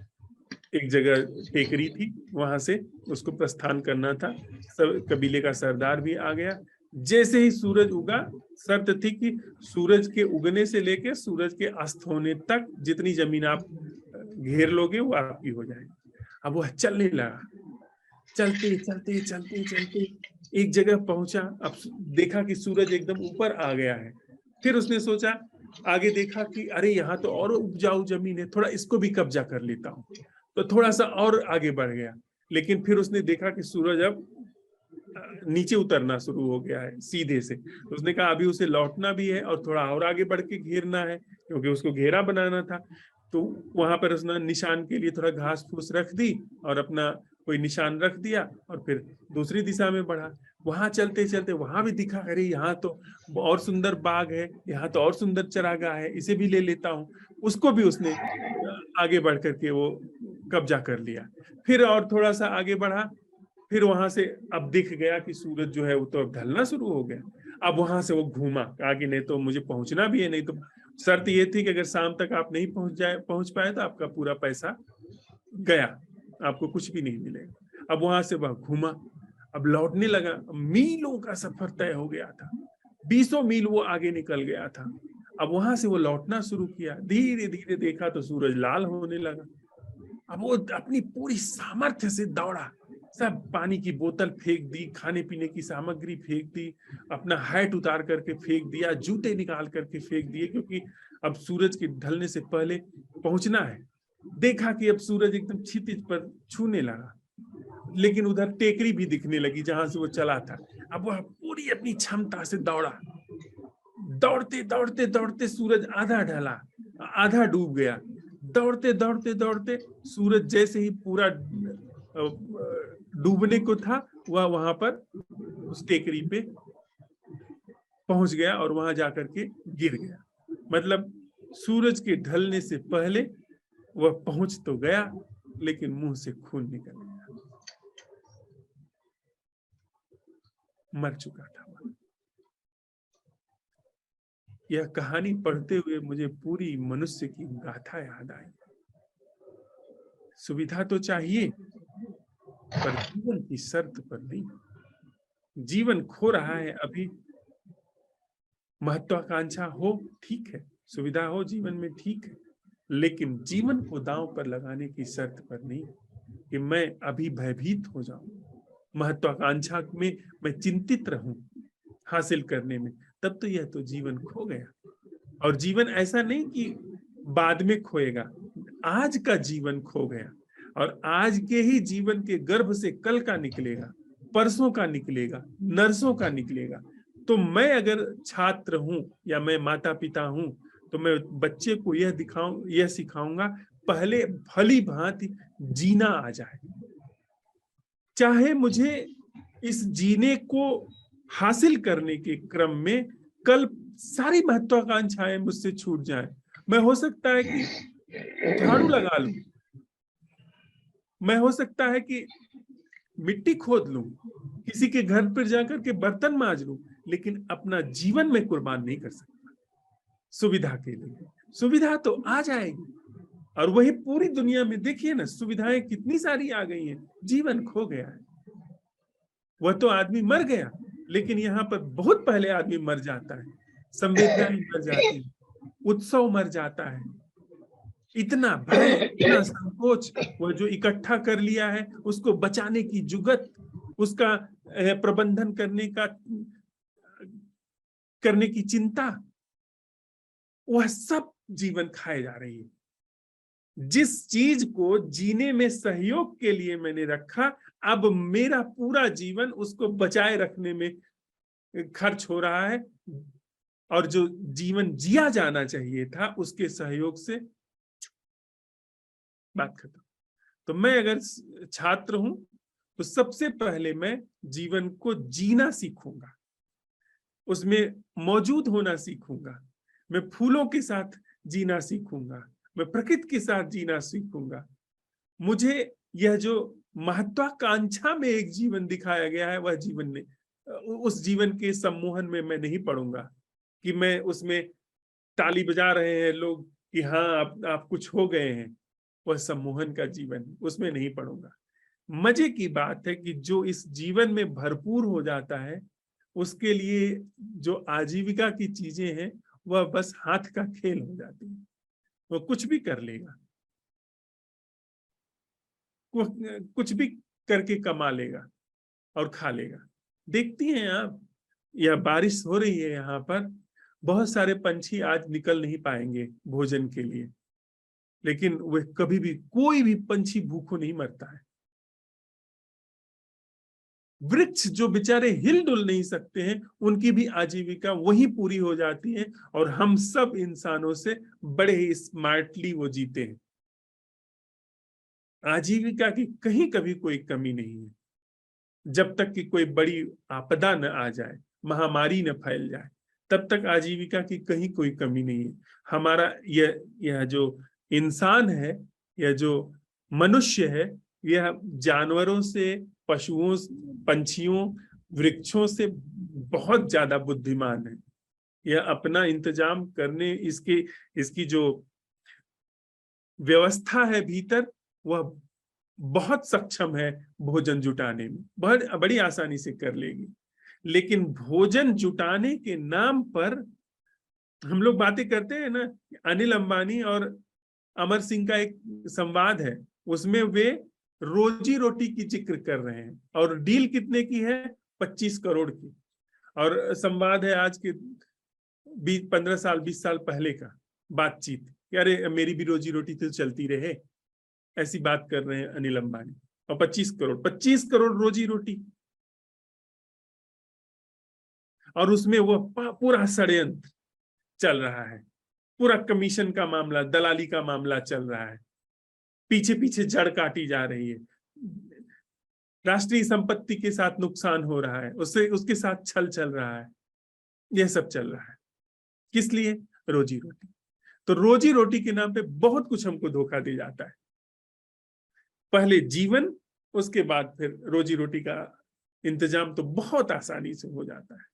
एक जगह टेकरी थी, वहां से उसको प्रस्थान करना था। सब कबीले का सरदार भी आ गया। जैसे ही सूरज उगा, शर्त थी कि सूरज के उगने से लेकर सूरज के अस्त होने तक जितनी जमीन आप घेर लोगे वो आपकी हो जाएगी। अब वह चलने लगा, चलते चलते चलते चलते एक जगह पहुंचा। अब देखा कि सूरज एकदम ऊपर आ गया है। फिर उसने सोचा, आगे देखा कि अरे यहाँ तो और उपजाऊ जमीन है, थोड़ा इसको भी कब्जा कर लेता हूँ। तो थोड़ा सा और आगे बढ़ गया, लेकिन फिर उसने देखा कि सूरज अब नीचे उतरना शुरू हो गया है सीधे से। तो उसने कहा अभी उसे लौटना भी है और थोड़ा और आगे बढ़ के घेरना है, क्योंकि उसको घेरा बनाना था। तो वहां पर उसने निशान के लिए थोड़ा घास फूस रख दी और अपना कोई निशान रख दिया, और फिर दूसरी दिशा में बढ़ा। वहां चलते चलते वहां भी दिखा, अरे यहाँ तो और सुंदर बाग है, यहाँ तो और सुंदर चरागाह है, इसे भी ले लेता हूँ। उसको भी उसने आगे बढ़ करके वो कब्जा कर लिया। फिर और थोड़ा सा आगे बढ़ा, फिर वहां से अब दिख गया कि सूरज जो है वो तो अब ढलना शुरू हो गया। अब वहां से वो घूमा, कहा कि नहीं तो मुझे पहुंचना भी है, नहीं तो शर्त ये थी कि अगर शाम तक आप नहीं पहुंच पाए तो आपका पूरा पैसा गया, आपको कुछ भी नहीं मिलेगा। अब वहां से वह घूमा, अब लौटने लगा। मीलों का सफर तय हो गया था, 20 मील वो आगे निकल गया था। अब वहां से वो लौटना शुरू किया, धीरे धीरे देखा तो सूरज लाल होने लगा। अब वो अपनी पूरी सामर्थ्य से दौड़ा, सब पानी की बोतल फेंक दी, खाने पीने की सामग्री फेंक दी, अपना हैट उतार करके फेंक दिया, जूते निकाल करके फेंक दिए, क्योंकि अब सूरज के ढलने से पहले पहुंचना है। देखा कि अब सूरज एकदम क्षितिज पर छूने लगा, लेकिन उधर टेकरी भी दिखने लगी जहां से वो चला था। अब वह पूरी अपनी क्षमता से दौड़ा, दौड़ते दौड़ते दौड़ते सूरज आधा ढला, आधा डूब गया। दौड़ते दौड़ते दौड़ते सूरज जैसे ही पूरा डूबने को था, वह वहां पर उस टेकरी पे पहुंच गया और वहां जाकर के गिर गया। मतलब सूरज के ढलने से पहले वह पहुंच तो गया, लेकिन मुंह से खून निकल गया, मर चुका था। यह कहानी पढ़ते हुए मुझे पूरी मनुष्य की गाथा याद आई। सुविधा तो चाहिए, पर जीवन की शर्त पर नहीं। जीवन खो रहा है अभी, महत्वाकांक्षा हो ठीक है, सुविधा हो जीवन में ठीक है, लेकिन जीवन को दांव पर लगाने की शर्त पर नहीं कि मैं अभी भयभीत हो जाऊं, महत्वाकांक्षा में मैं चिंतित रहूं हासिल करने में, तब तो यह तो जीवन खो गया। और जीवन ऐसा नहीं कि बाद में खोएगा, आज का जीवन खो गया, और आज के ही जीवन के गर्भ से कल का निकलेगा, परसों का निकलेगा, नरसों का निकलेगा। तो मैं अगर छात्र हूं या मैं माता पिता हूं, तो मैं बच्चे को यह सिखाऊंगा, पहले भली भांति जीना आ जाए। चाहे मुझे इस जीने को हासिल करने के क्रम में कल सारी महत्वाकांक्षाएं मुझसे छूट जाएं। मैं हो सकता है कि झाड़ू लगा लूं, मैं हो सकता है कि मिट्टी खोद लूं, किसी के घर पर जाकर के बर्तन मांज लूं, लेकिन अपना जीवन में कुर्बान नहीं कर सकता सुविधा के लिए। सुविधा तो आ जाएगी, और वही पूरी दुनिया में देखिए ना, सुविधाएं कितनी सारी आ गई हैं, जीवन खो गया है। वह तो आदमी मर गया, लेकिन यहाँ पर बहुत पहले आदमी मर जाता है, संवेदनाएं मर जाती है, उत्सव मर जाता है, इतना भय, इतना संकोच, वह जो इकट्ठा कर लिया है उसको बचाने की जुगत, उसका प्रबंधन करने की चिंता, वह सब जीवन खाए जा रही है। जिस चीज को जीने में सहयोग के लिए मैंने रखा, अब मेरा पूरा जीवन उसको बचाए रखने में खर्च हो रहा है, और जो जीवन जिया जाना चाहिए था उसके सहयोग से बात खत्म। तो मैं अगर छात्र हूं तो सबसे पहले मैं जीवन को जीना सीखूंगा, उसमें मौजूद होना सीखूंगा, मैं फूलों के साथ जीना सीखूंगा, मैं प्रकृति के साथ जीना सीखूंगा। मुझे यह जो महत्वाकांक्षा में एक जीवन दिखाया गया है, वह जीवन नहीं, उस जीवन के सम्मोहन में मैं नहीं पड़ूंगा कि मैं उसमें ताली बजा रहे हैं लोग कि हाँ आप कुछ हो गए हैं। वह सम्मोहन का जीवन, उसमें नहीं पड़ूंगा। मजे की बात है कि जो इस जीवन में भरपूर हो जाता है, उसके लिए जो आजीविका की चीजें हैं वह बस हाथ का खेल हो जाती है। वो कुछ भी कर लेगा, कुछ भी करके कमा लेगा और खा लेगा। देखती हैं आप, यह बारिश हो रही है यहाँ पर, बहुत सारे पंछी आज निकल नहीं पाएंगे भोजन के लिए, लेकिन वह कभी भी, कोई भी पंछी भूखों नहीं मरता है। वृक्ष जो बेचारे हिलडुल नहीं सकते हैं, उनकी भी आजीविका वही पूरी हो जाती है, और हम सब इंसानों से बड़े ही स्मार्टली वो जीते हैं। आजीविका की कहीं कभी कोई कमी नहीं है, जब तक कि कोई बड़ी आपदा न आ जाए, महामारी न फैल जाए, तब तक आजीविका की कहीं कोई कमी नहीं है। हमारा यह जो इंसान है, यह जो मनुष्य है, यह जानवरों से, पशुओं, पंछियों, वृक्षों से बहुत ज्यादा बुद्धिमान है। यह अपना इंतजाम करने, इसकी जो व्यवस्था है भीतर, वह बहुत सक्षम है भोजन जुटाने में, बहुत बड़ी आसानी से कर लेगी। लेकिन भोजन जुटाने के नाम पर हम लोग बातें करते हैं ना, अनिल अंबानी और अमर सिंह का एक संवाद है, उसमें वे रोजी रोटी की जिक्र कर रहे हैं, और डील कितने की है? 25 करोड़ की। और संवाद है आज के 15 साल 20 साल पहले का बातचीत, अरे मेरी भी रोजी रोटी तो चलती रहे, ऐसी बात कर रहे हैं अनिल अंबानी। और 25 करोड़ रोजी रोटी, और उसमें वो पूरा षड्यंत्र चल रहा है, पूरा कमीशन का मामला, दलाली का मामला चल रहा है, पीछे पीछे जड़ काटी जा रही है, राष्ट्रीय संपत्ति के साथ नुकसान हो रहा है, उसके साथ छल चल रहा है, यह सब चल रहा है। किस लिए? रोजी रोटी। तो रोजी रोटी के नाम पे बहुत कुछ हमको धोखा दे जाता है। पहले जीवन, उसके बाद फिर रोजी रोटी का इंतजाम तो बहुत आसानी से हो जाता है।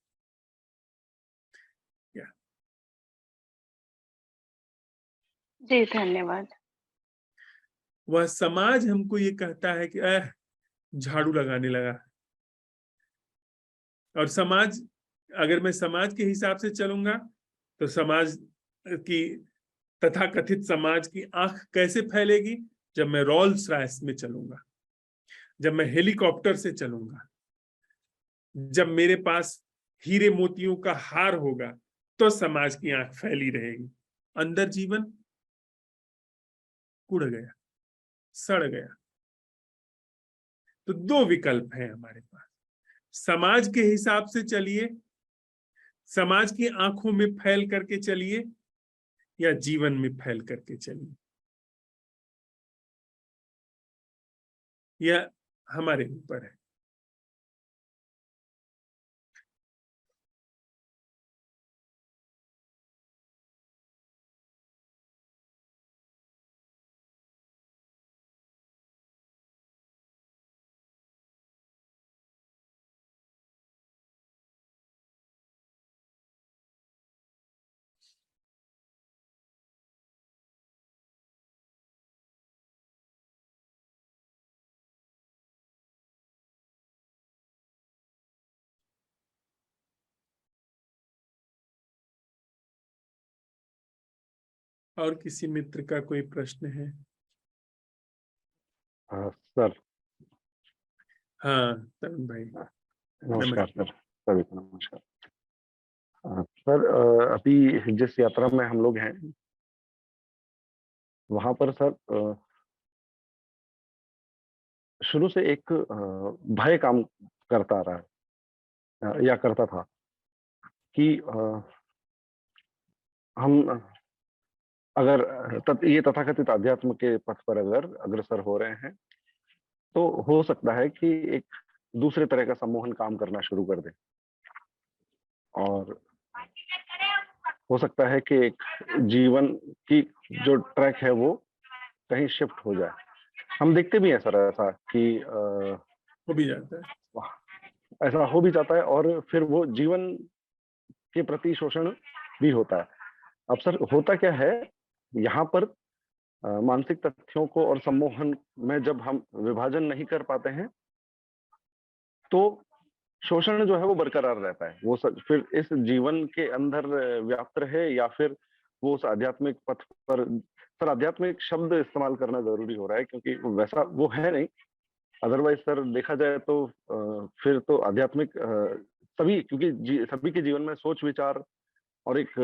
जी धन्यवाद। वह समाज हमको ये कहता है कि झाड़ू लगाने लगा, और समाज, अगर मैं समाज के हिसाब से चलूंगा तो समाज की, तथाकथित समाज की आंख कैसे फैलेगी? जब मैं रोल्स रॉयस में चलूंगा, जब मैं हेलीकॉप्टर से चलूंगा, जब मेरे पास हीरे मोतियों का हार होगा, तो समाज की आंख फैली रहेगी। अंदर जीवन कुड़ गया, सड़ गया। तो दो विकल्प हैं हमारे पास, समाज के हिसाब से चलिए, समाज की आंखों में फैल करके चलिए, या जीवन में फैल करके चलिए। यह हमारे ऊपर है। और किसी मित्र का कोई प्रश्न है? सर। हाँ तरुण भाई, नमस्कार सर, सभी को नमस्कार। सर, अभी जिस यात्रा में हम लोग हैं, वहां पर सर शुरू से एक भय काम करता रहा है, या करता था कि हम अगर ये तथाकथित अध्यात्म के पथ पर अगर अग्रसर हो रहे हैं, तो हो सकता है कि एक दूसरे तरह का सम्मोहन काम करना शुरू कर दे, और हो सकता है कि एक जीवन की जो ट्रैक है वो कहीं शिफ्ट हो जाए। हम देखते भी हैं सर ऐसा कि हो भी जाता है। ऐसा हो भी जाता है और फिर वो जीवन के प्रति शोषण भी होता है। अब सर होता क्या है यहाँ पर, मानसिक तथ्यों को और सम्मोहन में जब हम विभाजन नहीं कर पाते हैं तो शोषण जो है वो बरकरार रहता है। वो फिर इस जीवन के अंदर व्याप्त रहे या फिर वो उस आध्यात्मिक पथ पर, सर आध्यात्मिक शब्द इस्तेमाल करना जरूरी हो रहा है क्योंकि वैसा वो है नहीं। अदरवाइज सर देखा जाए तो फिर तो आध्यात्मिक सभी, क्योंकि सभी के जीवन में सोच विचार और एक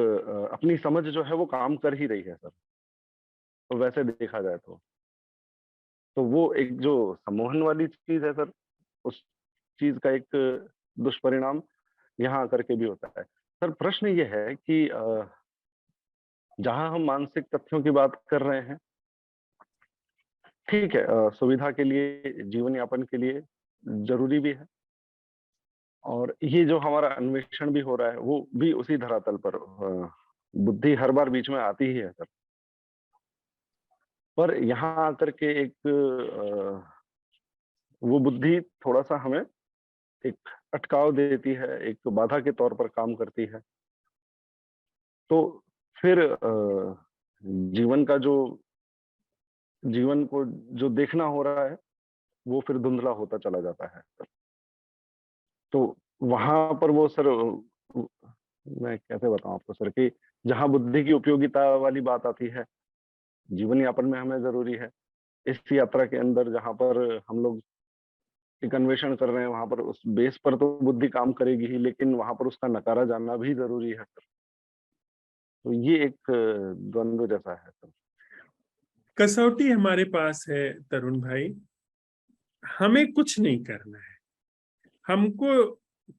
अपनी समझ जो है वो काम कर ही रही है सर। तो वैसे देखा जाए तो वो एक जो सम्मोहन वाली चीज है सर, उस चीज का एक दुष्परिणाम यहाँ आकर के भी होता है। सर प्रश्न ये है कि जहां हम मानसिक तथ्यों की बात कर रहे हैं, ठीक है, सुविधा के लिए, जीवन यापन के लिए जरूरी भी है, और ये जो हमारा अन्वेषण भी हो रहा है वो भी उसी धरातल पर, बुद्धि हर बार बीच में आती ही है सर। पर यहाँ आकर के एक वो बुद्धि थोड़ा सा हमें एक अटकाव देती है, एक बाधा के तौर पर काम करती है। तो फिर जीवन को जो देखना हो रहा है वो फिर धुंधला होता चला जाता है। तो वहां पर वो सर, मैं कैसे बताऊं आपको सर, कि जहां बुद्धि की उपयोगिता वाली बात आती है, जीवन यापन में हमें जरूरी है, इस यात्रा के अंदर जहां पर हम लोग एक अन्वेषण कर रहे हैं वहां पर उस बेस पर तो बुद्धि काम करेगी ही, लेकिन वहां पर उसका नकारा जानना भी जरूरी है सर। तो ये एक द्वंद्व जैसा है सर। कसौटी हमारे पास है तरुण भाई, हमें कुछ नहीं करना है। हमको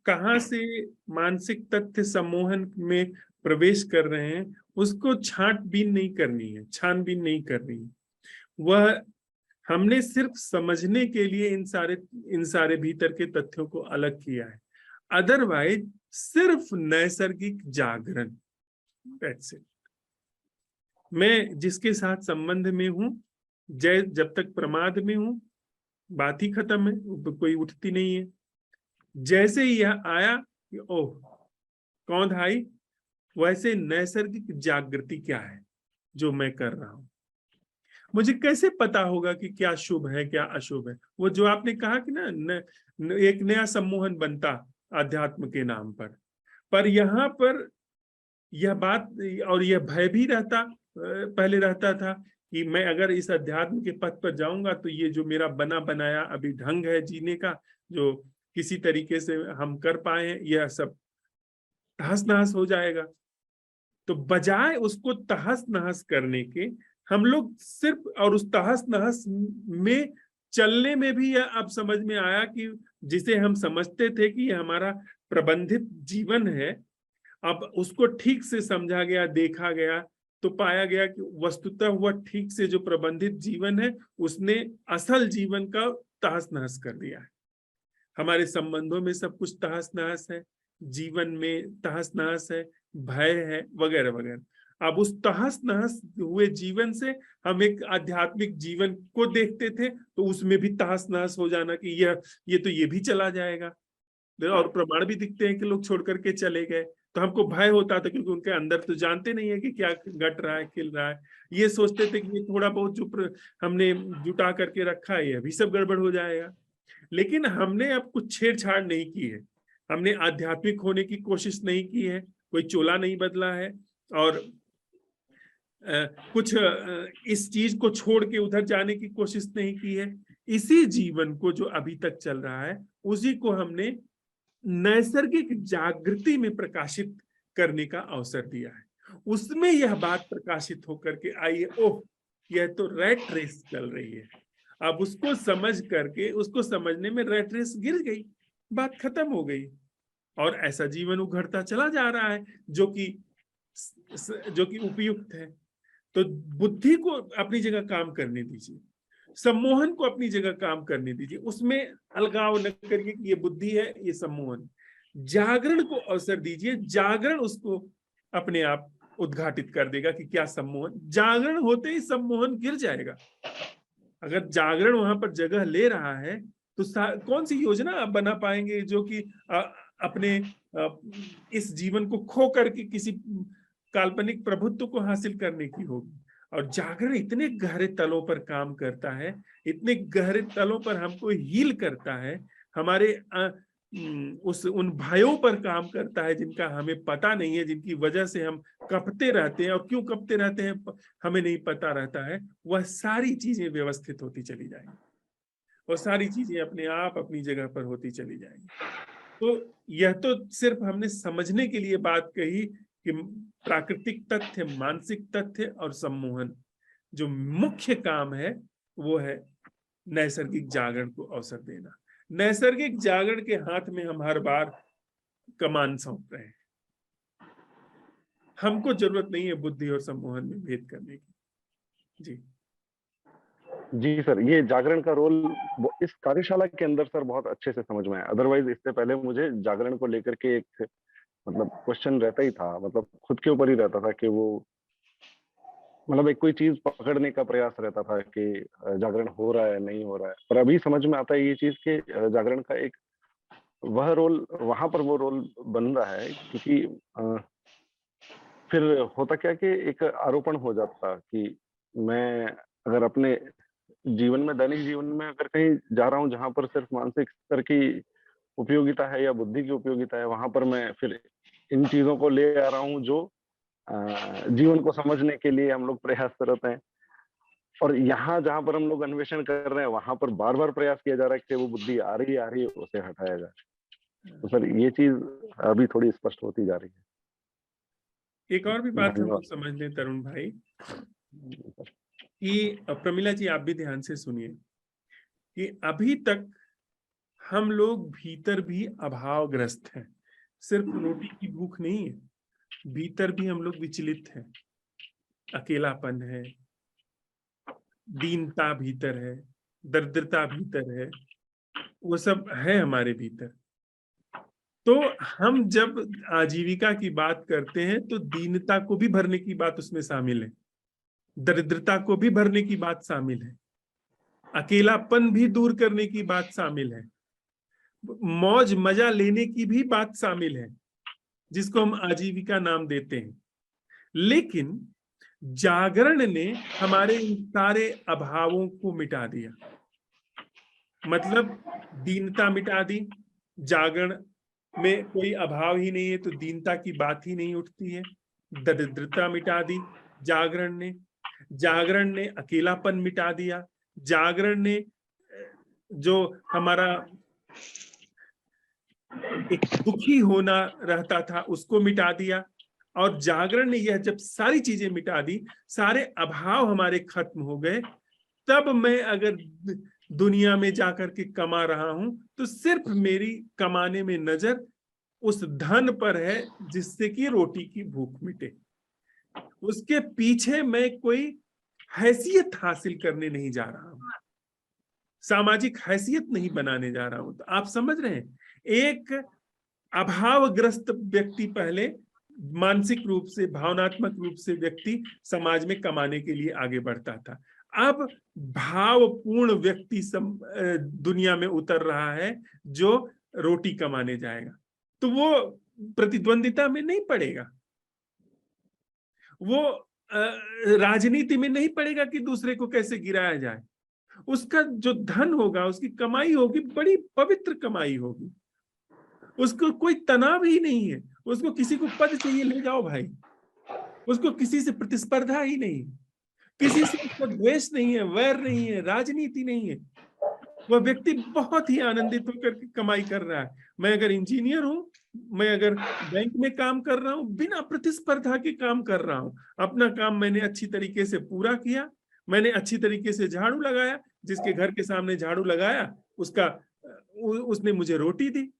कहाँ से मानसिक तथ्य सम्मोहन में प्रवेश कर रहे हैं उसको छांटबीन नहीं करनी है, छानबीन नहीं करनी है। वह हमने सिर्फ समझने के लिए इन सारे भीतर के तथ्यों को अलग किया है। अदरवाइज सिर्फ नैसर्गिक जागरण, दैट्स इट। मैं जिसके साथ संबंध में हूं, जब तक प्रमाद में हूं, बात ही खत्म है, कोई उठती नहीं है। जैसे ही यह आया कि ओह कौन आई, वैसे नैसर्गिक जागृति क्या है जो मैं कर रहा हूं। मुझे कैसे पता होगा कि क्या शुभ है क्या अशुभ है? वो जो आपने कहा कि एक नया सम्मोहन बनता अध्यात्म के नाम पर यहाँ पर यह बात और यह भय भी पहले रहता था कि मैं अगर इस अध्यात्म के पथ पर जाऊंगा तो ये जो मेरा बना बनाया अभी ढंग है जीने का, जो किसी तरीके से हम कर पाए हैं, यह सब तहस नहस हो जाएगा। तो बजाय उसको तहस नहस करने के, हम लोग सिर्फ, और उस तहस नहस में चलने में भी यह अब समझ में आया कि जिसे हम समझते थे कि यह हमारा प्रबंधित जीवन है, अब उसको ठीक से समझा गया, देखा गया, तो पाया गया कि वस्तुतः वह ठीक से जो प्रबंधित जीवन है उसने असल जीवन का तहस नहस कर दिया है। हमारे संबंधों में सब कुछ तहस नहस है, जीवन में तहस नहस है, भय है, वगैरह वगैरह। अब उस तहस नहस हुए जीवन से हम एक आध्यात्मिक जीवन को देखते थे तो उसमें भी तहस नहस हो जाना कि ये भी चला जाएगा, और प्रमाण भी दिखते हैं कि लोग छोड़ करके चले गए। तो हमको भय होता था क्योंकि उनके अंदर तो जानते नहीं है कि क्या घट रहा है, खिल रहा है। ये सोचते थे कि ये थोड़ा बहुत जो हमने जुटा करके रखा है ये भी सब गड़बड़ हो जाएगा। लेकिन हमने अब कुछ छेड़छाड़ नहीं की है, हमने आध्यात्मिक होने की कोशिश नहीं की है, कोई चोला नहीं बदला है, और कुछ इस चीज को छोड़ के उधर जाने की कोशिश नहीं की है। इसी जीवन को जो अभी तक चल रहा है उसी को हमने नैसर्गिक जागृति में प्रकाशित करने का अवसर दिया है। उसमें यह बात प्रकाशित होकर के आई है, ओह यह तो रैट रेस चल रही है। अब उसको समझ करके, उसको समझने में रैट रेस गिर गई, बात खत्म हो गई, और ऐसा जीवन उघड़ता चला जा रहा है जो कि उपयुक्त है। तो बुद्धि को अपनी जगह काम करने दीजिए, सम्मोहन को अपनी जगह काम करने दीजिए, उसमें अलगाव न करिए कि ये बुद्धि है ये सम्मोहन। जागरण को अवसर दीजिए, जागरण उसको अपने आप उद्घाटित कर देगा कि क्या सम्मोहन। जागरण होते ही सम्मोहन गिर जाएगा। अगर जागरण वहां पर जगह ले रहा है तो कौन सी योजना आप बना पाएंगे जो कि अपने इस जीवन को खो करके किसी काल्पनिक प्रभुत्व को हासिल करने की होगी। और जागरण इतने गहरे तलों पर काम करता है, इतने गहरे तलों पर हमको हील करता है, हमारे उन भयों पर काम करता है जिनका हमें पता नहीं है, जिनकी वजह से हम कपते रहते हैं, और क्यों कपते रहते हैं हमें नहीं पता रहता है। वह सारी चीजें व्यवस्थित होती चली जाएंगी, और सारी चीजें अपने आप अपनी जगह पर होती चली जाएंगी। तो यह तो सिर्फ हमने समझने के लिए बात कही कि प्राकृतिक तथ्य, मानसिक तथ्य और सम्मोहन जो मुख्य काम है वो है नैसर्गिक जागरण को अवसर देना। नैसर्गिक जागरण के हाथ में हम हर बार कमान सौंप रहे हैं। हमको जरूरत नहीं है बुद्धि और सम्मोहन में भेद करने की। जी सर, ये जागरण का रोल इस कार्यशाला के अंदर सर बहुत अच्छे से समझ में आया। अदरवाइज इससे पहले मुझे जागरण को लेकर के एक मतलब क्वेश्चन रहता ही था, मतलब खुद के ऊपर ही रहता था कि वो मतलब एक कोई चीज पकड़ने का प्रयास रहता था कि जागरण हो रहा है नहीं हो रहा है। पर अभी समझ में आता है ये चीज के जागरण का एक वह रोल वहां पर वो रोल बन रहा है, क्योंकि फिर होता क्या कि एक आरोपण हो जाता कि मैं अगर अपने जीवन में, दैनिक जीवन में अगर कहीं जा रहा हूँ जहां पर सिर्फ मानसिक स्तर की उपयोगिता है या बुद्धि की उपयोगिता है, वहां पर मैं फिर इन चीजों को ले आ रहा हूँ जो जीवन को समझने के लिए हम लोग प्रयासरत हैं। और यहाँ जहां पर हम लोग अन्वेषण कर रहे हैं वहां पर बार बार प्रयास किया जा रहा है कि वो बुद्धि आ रही है उसे हटाया जाए। तो सर ये चीज अभी थोड़ी स्पष्ट होती जा रही है। एक और भी बात हम समझ लें तरुण भाई कि प्रमिला जी आप भी ध्यान से सुनिए कि अभी तक हम लोग भीतर भी अभावग्रस्त हैं। सिर्फ रोटी की भूख नहीं है, भीतर भी हम लोग विचलित हैं। अकेलापन है, दीनता भीतर है, दरिद्रता भीतर है, वो सब है हमारे भीतर। तो हम जब आजीविका की बात करते हैं तो दीनता को भी भरने की बात उसमें शामिल है, दरिद्रता को भी भरने की बात शामिल है, अकेलापन भी दूर करने की बात शामिल है, मौज मजा लेने की भी बात शामिल है, जिसको हम आजीविका नाम देते हैं। लेकिन जागरण ने हमारे इन सारे अभावों को मिटा दिया। मतलब दीनता मिटा दी, जागरण में कोई अभाव ही नहीं है तो दीनता की बात ही नहीं उठती है। दरिद्रता मिटा दी जागरण ने अकेलापन मिटा दिया, जागरण ने जो हमारा एक दुखी होना रहता था उसको मिटा दिया। और जागरण ने यह जब सारी चीजें मिटा दी, सारे अभाव हमारे खत्म हो गए, तब मैं अगर दुनिया में जाकर के कमा रहा हूं तो सिर्फ मेरी कमाने में नजर उस धन पर है जिससे कि रोटी की भूख मिटे। उसके पीछे मैं कोई हैसियत हासिल करने नहीं जा रहा हूं, सामाजिक हैसियत नहीं बनाने जा रहा हूं। तो आप समझ रहे हैं, एक अभावग्रस्त व्यक्ति पहले मानसिक रूप से, भावनात्मक रूप से व्यक्ति समाज में कमाने के लिए आगे बढ़ता था। अब भावपूर्ण व्यक्ति दुनिया में उतर रहा है जो रोटी कमाने जाएगा। तो वो प्रतिद्वंदिता में नहीं पड़ेगा, वो राजनीति में नहीं पड़ेगा कि दूसरे को कैसे गिराया जाए। उसका जो धन होगा, उसकी कमाई होगी, बड़ी पवित्र कमाई होगी। उसको कोई तनाव ही नहीं है, उसको किसी को पद चाहिए ले जाओ भाई, उसको किसी से प्रतिस्पर्धा ही नहीं, किसी से उसका द्वेष नहीं है, वैर नहीं है, राजनीति नहीं है। वह व्यक्ति बहुत ही आनंदित होकर के कमाई कर रहा है। मैं अगर इंजीनियर हूं, मैं अगर बैंक में काम कर रहा हूं, बिना प्रतिस्पर्धा के काम कर रहा हूं, अपना काम मैंने अच्छी तरीके से पूरा किया, मैंने अच्छी तरीके से झाड़ू लगाया, जिसके घर के सामने झाड़ू लगाया उसने मुझे रोटी दी,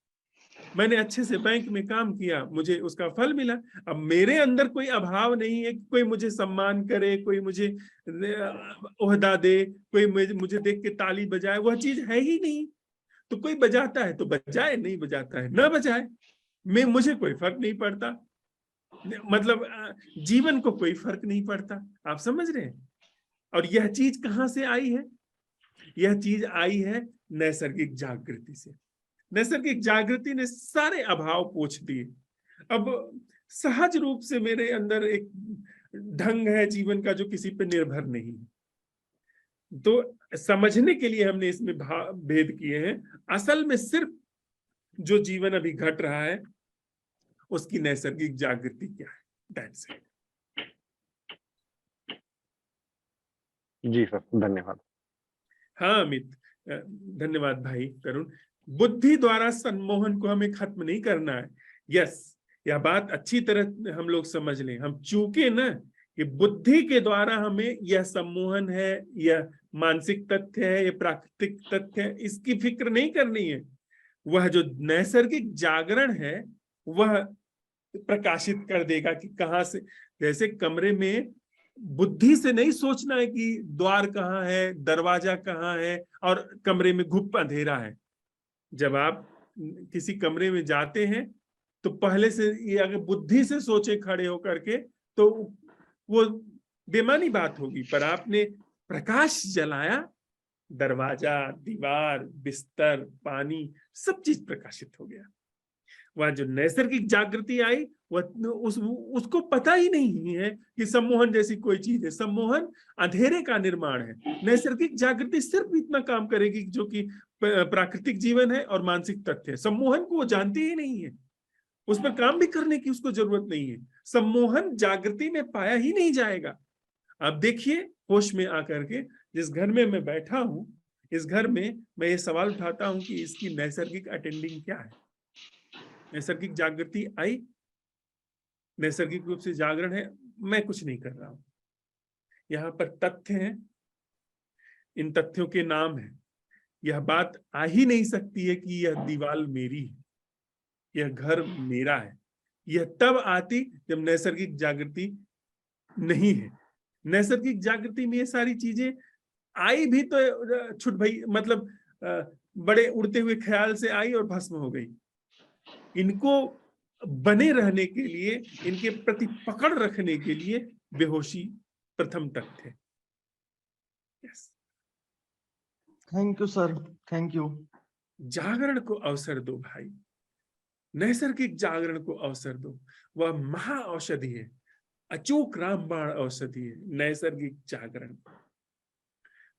मैंने अच्छे से बैंक में काम किया, मुझे उसका फल मिला। अब मेरे अंदर कोई अभाव नहीं है, कोई मुझे सम्मान करे, कोई मुझे ओहदा दे, कोई मुझे देख के ताली बजाए, वह चीज है ही नहीं। तो कोई बजाता है तो बजाए, नहीं बजाता है ना बजाए, मुझे कोई फर्क नहीं पड़ता। मतलब जीवन को कोई फर्क नहीं पड़ता। आप समझ रहे हैं? और यह चीज कहां से आई है? यह चीज आई है नैसर्गिक जागृति से। नैसर्गिक जागृति ने सारे अभाव पोंछ दिए। अब सहज रूप से मेरे अंदर एक ढंग है जीवन का जो किसी पे निर्भर नहीं है। तो समझने के लिए हमने इसमें भेद किए हैं। असल में सिर्फ जो जीवन अभी घट रहा है उसकी नैसर्गिक जागृति क्या है, दैट्स इट। जी सर, धन्यवाद। हाँ अमित, धन्यवाद भाई तरुण। बुद्धि द्वारा सम्मोहन को हमें खत्म नहीं करना है। यस, यह बात अच्छी तरह हम लोग समझ लें। हम चूके ना कि बुद्धि के द्वारा हमें यह सम्मोहन है, यह मानसिक तथ्य है, यह प्राकृतिक तथ्य है, इसकी फिक्र नहीं करनी है। वह जो नैसर्गिक जागरण है वह प्रकाशित कर देगा कि कहाँ से। जैसे कमरे में बुद्धि से नहीं सोचना है कि द्वार कहाँ है, दरवाजा कहाँ है और कमरे में घुप अंधेरा है। जब आप किसी कमरे में जाते हैं तो पहले से ये अगर बुद्धि से सोचे खड़े होकर के तो वो बेमानी बात होगी। पर आपने प्रकाश जलाया, दरवाजा, दीवार, बिस्तर, पानी, सब चीज प्रकाशित हो गया। वह जो नैसर्गिक जागृति आई वह उसको पता ही नहीं है कि सम्मोहन जैसी कोई चीज है। सम्मोहन अंधेरे का निर्माण है। नैसर्गिक जागृति सिर्फ इतना काम करेगी जो कि प्राकृतिक जीवन है और मानसिक तथ्य है। सम्मोहन को वो जानती ही नहीं है, उस पर काम भी करने की उसको जरूरत नहीं है। सम्मोहन जागृति में पाया ही नहीं जाएगा। अब देखिए, होश में आकर के जिस घर में मैं बैठा हूं, इस घर में मैं ये सवाल उठाता हूं कि इसकी नैसर्गिक अटेंडिंग क्या है। नैसर्गिक जागृति आई, नैसर्गिक रूप से जागरण है, मैं कुछ नहीं कर रहा हूं। यहाँ पर तथ्य हैं, इन तथ्यों के नाम है। यह बात आ ही नहीं सकती है कि यह दीवार मेरी है, यह घर मेरा है। यह तब आती जब नैसर्गिक जागृति नहीं है। नैसर्गिक जागृति में ये सारी चीजें आई भी तो छुट भाई, मतलब बड़े उड़ते हुए ख्याल से आई और भस्म हो गई। इनको बने रहने के लिए, इनके प्रति पकड़ रखने के लिए बेहोशी प्रथम तथ्य। Yes, thank you sir, thank you. जागरण को अवसर दो भाई, नैसर्गिक जागरण को अवसर दो। वह महा औषधि है, अचूक रामबाण औषधि है, नैसर्गिक जागरण।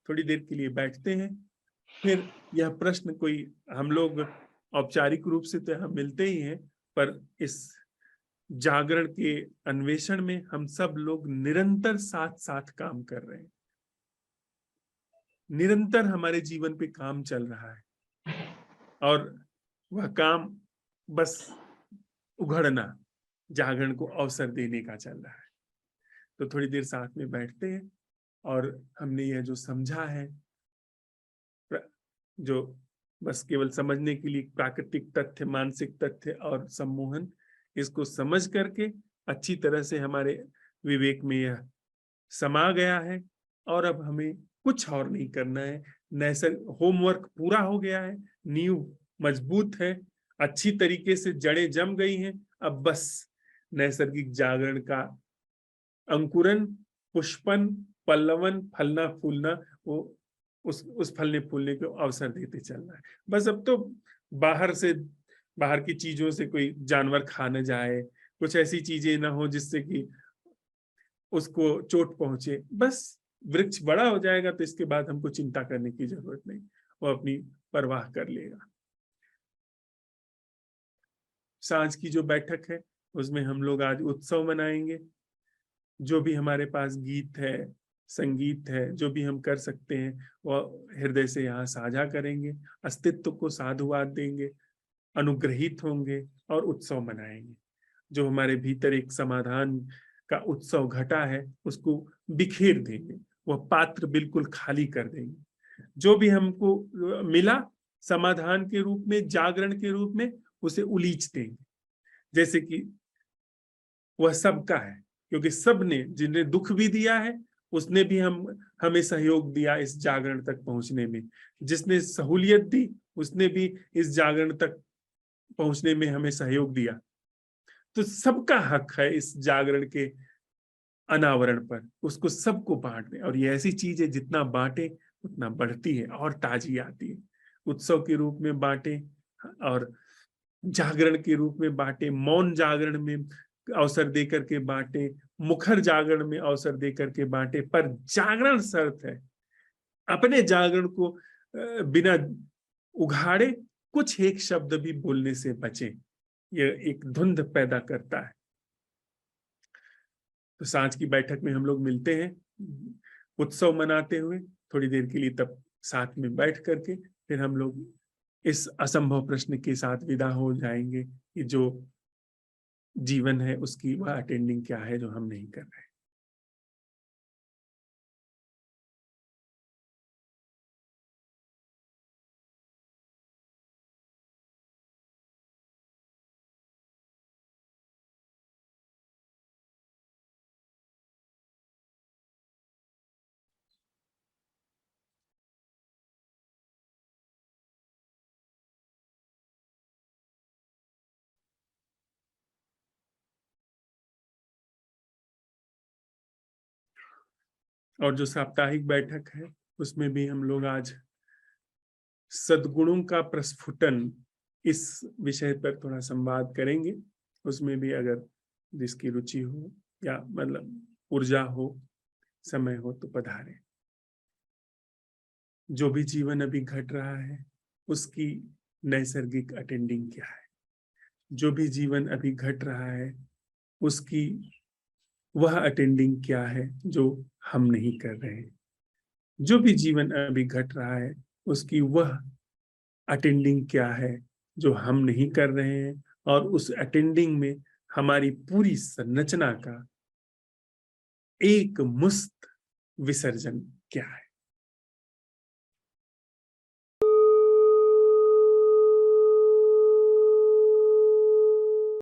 थोड़ी देर के लिए बैठते हैं, फिर यह प्रश्न कोई, हम लोग औपचारिक रूप से तो हम मिलते ही हैं, पर इस जागरण के अन्वेषण में हम सब लोग निरंतर साथ साथ काम कर रहे हैं। निरंतर हमारे जीवन पे काम चल रहा है और वह काम बस उघड़ना, जागरण को अवसर देने का चल रहा है। तो थोड़ी देर साथ में बैठते हैं और हमने यह जो समझा है, जो बस केवल समझने के लिए प्राकृतिक तथ्य, मानसिक तथ्य और सम्मोहन, इसको समझ करके अच्छी तरह से हमारे विवेक में यह समा गया है और अब हमें कुछ और नहीं करना है। नैसर्गिक होमवर्क पूरा हो गया है, नींव मजबूत है, अच्छी तरीके से जड़ें जम गई हैं। अब बस नैसर्गिक जागरण का अंकुरन, पुष्पन, पल्लवन, फलना फूलना, वो उस फलने फूलने को अवसर देते चलना है। बस अब तो बाहर की चीजों से कोई जानवर खा न जाए, कुछ ऐसी चीजें ना हो जिससे कि उसको चोट पहुंचे। बस वृक्ष बड़ा हो जाएगा तो इसके बाद हमको चिंता करने की जरूरत नहीं, वो अपनी परवाह कर लेगा। सांझ की जो बैठक है उसमें हम लोग आज उत्सव मनाएंगे। जो भी हमारे पास गीत है, संगीत है, जो भी हम कर सकते हैं वो हृदय से यहाँ साझा करेंगे, अस्तित्व को साधुवाद देंगे, अनुग्रहित होंगे और उत्सव मनाएंगे। जो हमारे भीतर एक समाधान का उत्सव घटा है उसको बिखेर देंगे, वह पात्र बिल्कुल खाली कर देंगे। जो भी हमको मिला समाधान के रूप में, जागरण के रूप में, उसे उलीच देंगे जैसे कि वह सबका है, क्योंकि सबने, जिन्हें दुख भी दिया है उसने भी हमें सहयोग दिया इस जागरण तक पहुंचने में। जिसने सहूलियत दी उसने भी इस जागरण तक पहुंचने में हमें सहयोग दिया। तो सबका हक है इस जागरण के अनावरण पर, उसको सबको बांट दें। और ये ऐसी चीज है जितना बांटे उतना बढ़ती है और ताजी आती है। उत्सव के रूप में बांटे और जागरण के रूप में बांटे, मौन जागरण में अवसर देकर के बांटे, मुखर जागरण में अवसर देकर के बांटे, पर जागरण शर्त है। अपने जागरण को बिना उघाड़े कुछ एक शब्द भी बोलने से बचे, यह एक धुंध पैदा करता है। तो सांझ की बैठक में हम लोग मिलते हैं उत्सव मनाते हुए थोड़ी देर के लिए, तब साथ में बैठ करके फिर हम लोग इस असंभव प्रश्न के साथ विदा हो जाएंगे कि जो जीवन है उसकी वह अटेंडिंग क्या है जो हम नहीं कर रहे। और जो साप्ताहिक बैठक है उसमें भी हम लोग आज सद्गुणों का प्रस्फुटन इस विषय पर थोड़ा संवाद करेंगे। उसमें भी अगर जिसकी रुचि हो या मतलब ऊर्जा हो, समय हो तो पधारे। जो भी जीवन अभी घट रहा है उसकी नैसर्गिक अटेंडिंग क्या है, जो भी जीवन अभी घट रहा है उसकी वह अटेंडिंग क्या है जो हम नहीं कर रहे हैं, जो भी जीवन अभी घट रहा है उसकी वह अटेंडिंग क्या है जो हम नहीं कर रहे हैं, और उस अटेंडिंग में हमारी पूरी संरचना का एक मुस्त विसर्जन क्या है।